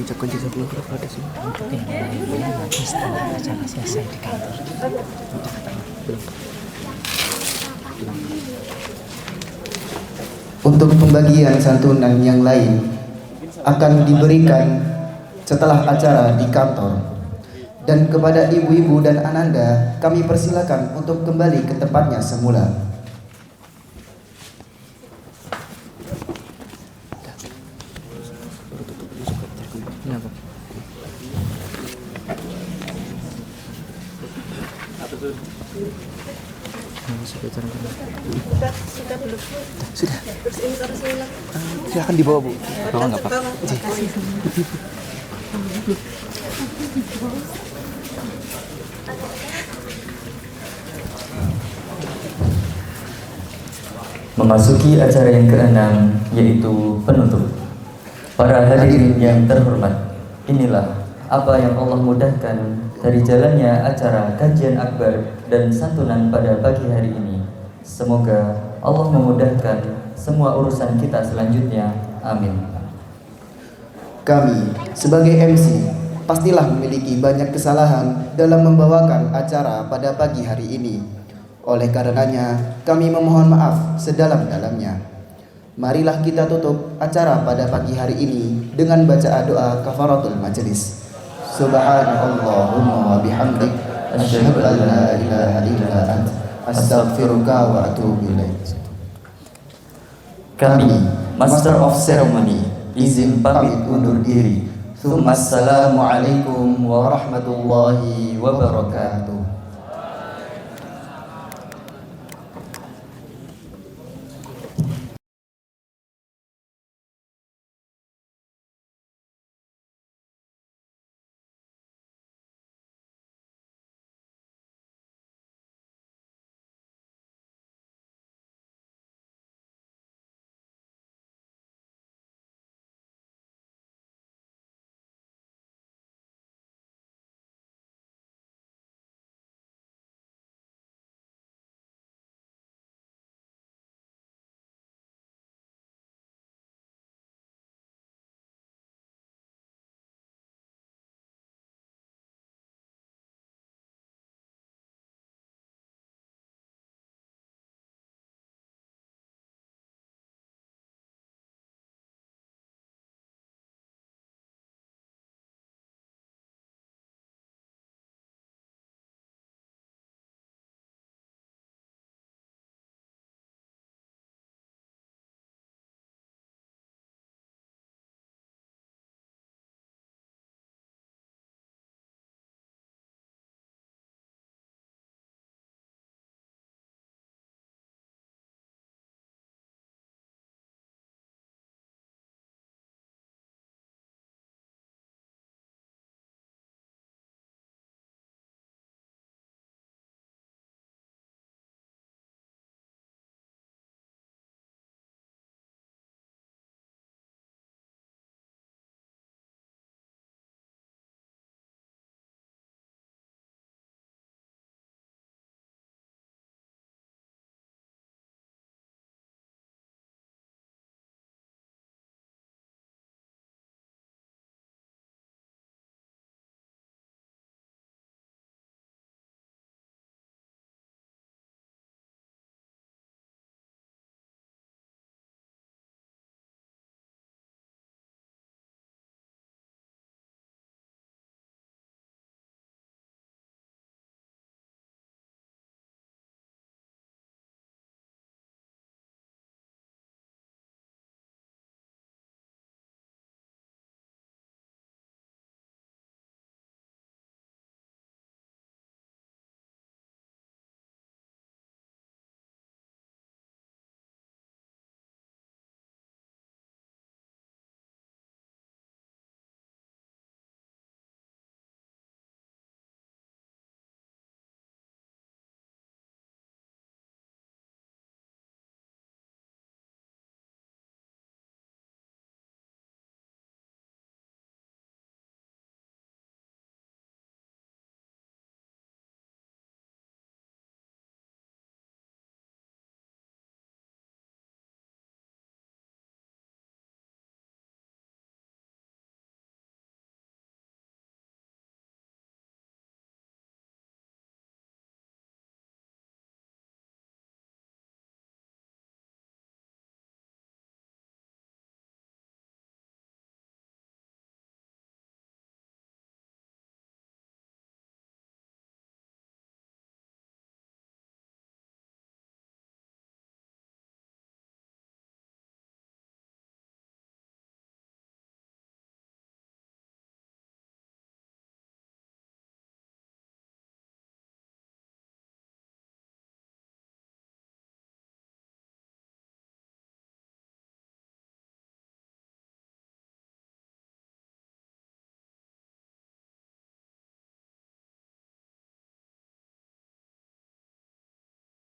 Ucapkan jazakallah kepada semua. Nanti setelah acara selesai di kantor. Untuk pembagian santunan yang lain akan diberikan setelah acara di kantor. Dan kepada ibu-ibu dan Ananda, kami persilakan untuk kembali ke tempatnya semula. Sudah. Silakan dibawa Bu. Bawa nggak Pak? Memasuki acara yang keenam, yaitu penutup. Para hadirin yang terhormat, inilah apa yang Allah mudahkan dari jalannya acara kajian akbar dan santunan pada pagi hari ini. Semoga Allah memudahkan semua urusan kita selanjutnya. Amin. Kami sebagai MC pastilah memiliki banyak kesalahan dalam membawakan acara pada pagi hari ini. Oleh karenanya, kami memohon maaf sedalam-dalamnya. Marilah kita tutup acara pada pagi hari ini dengan baca doa kafaratul majelis. Subhanallahumma wa bihamdik asyhadu an la ilaha illa anta, astaghfiruka wa atubu ilaik. Kami, Master of Ceremony, izin pamit undur diri. Assalamualaikum warahmatullahi wabarakatuh.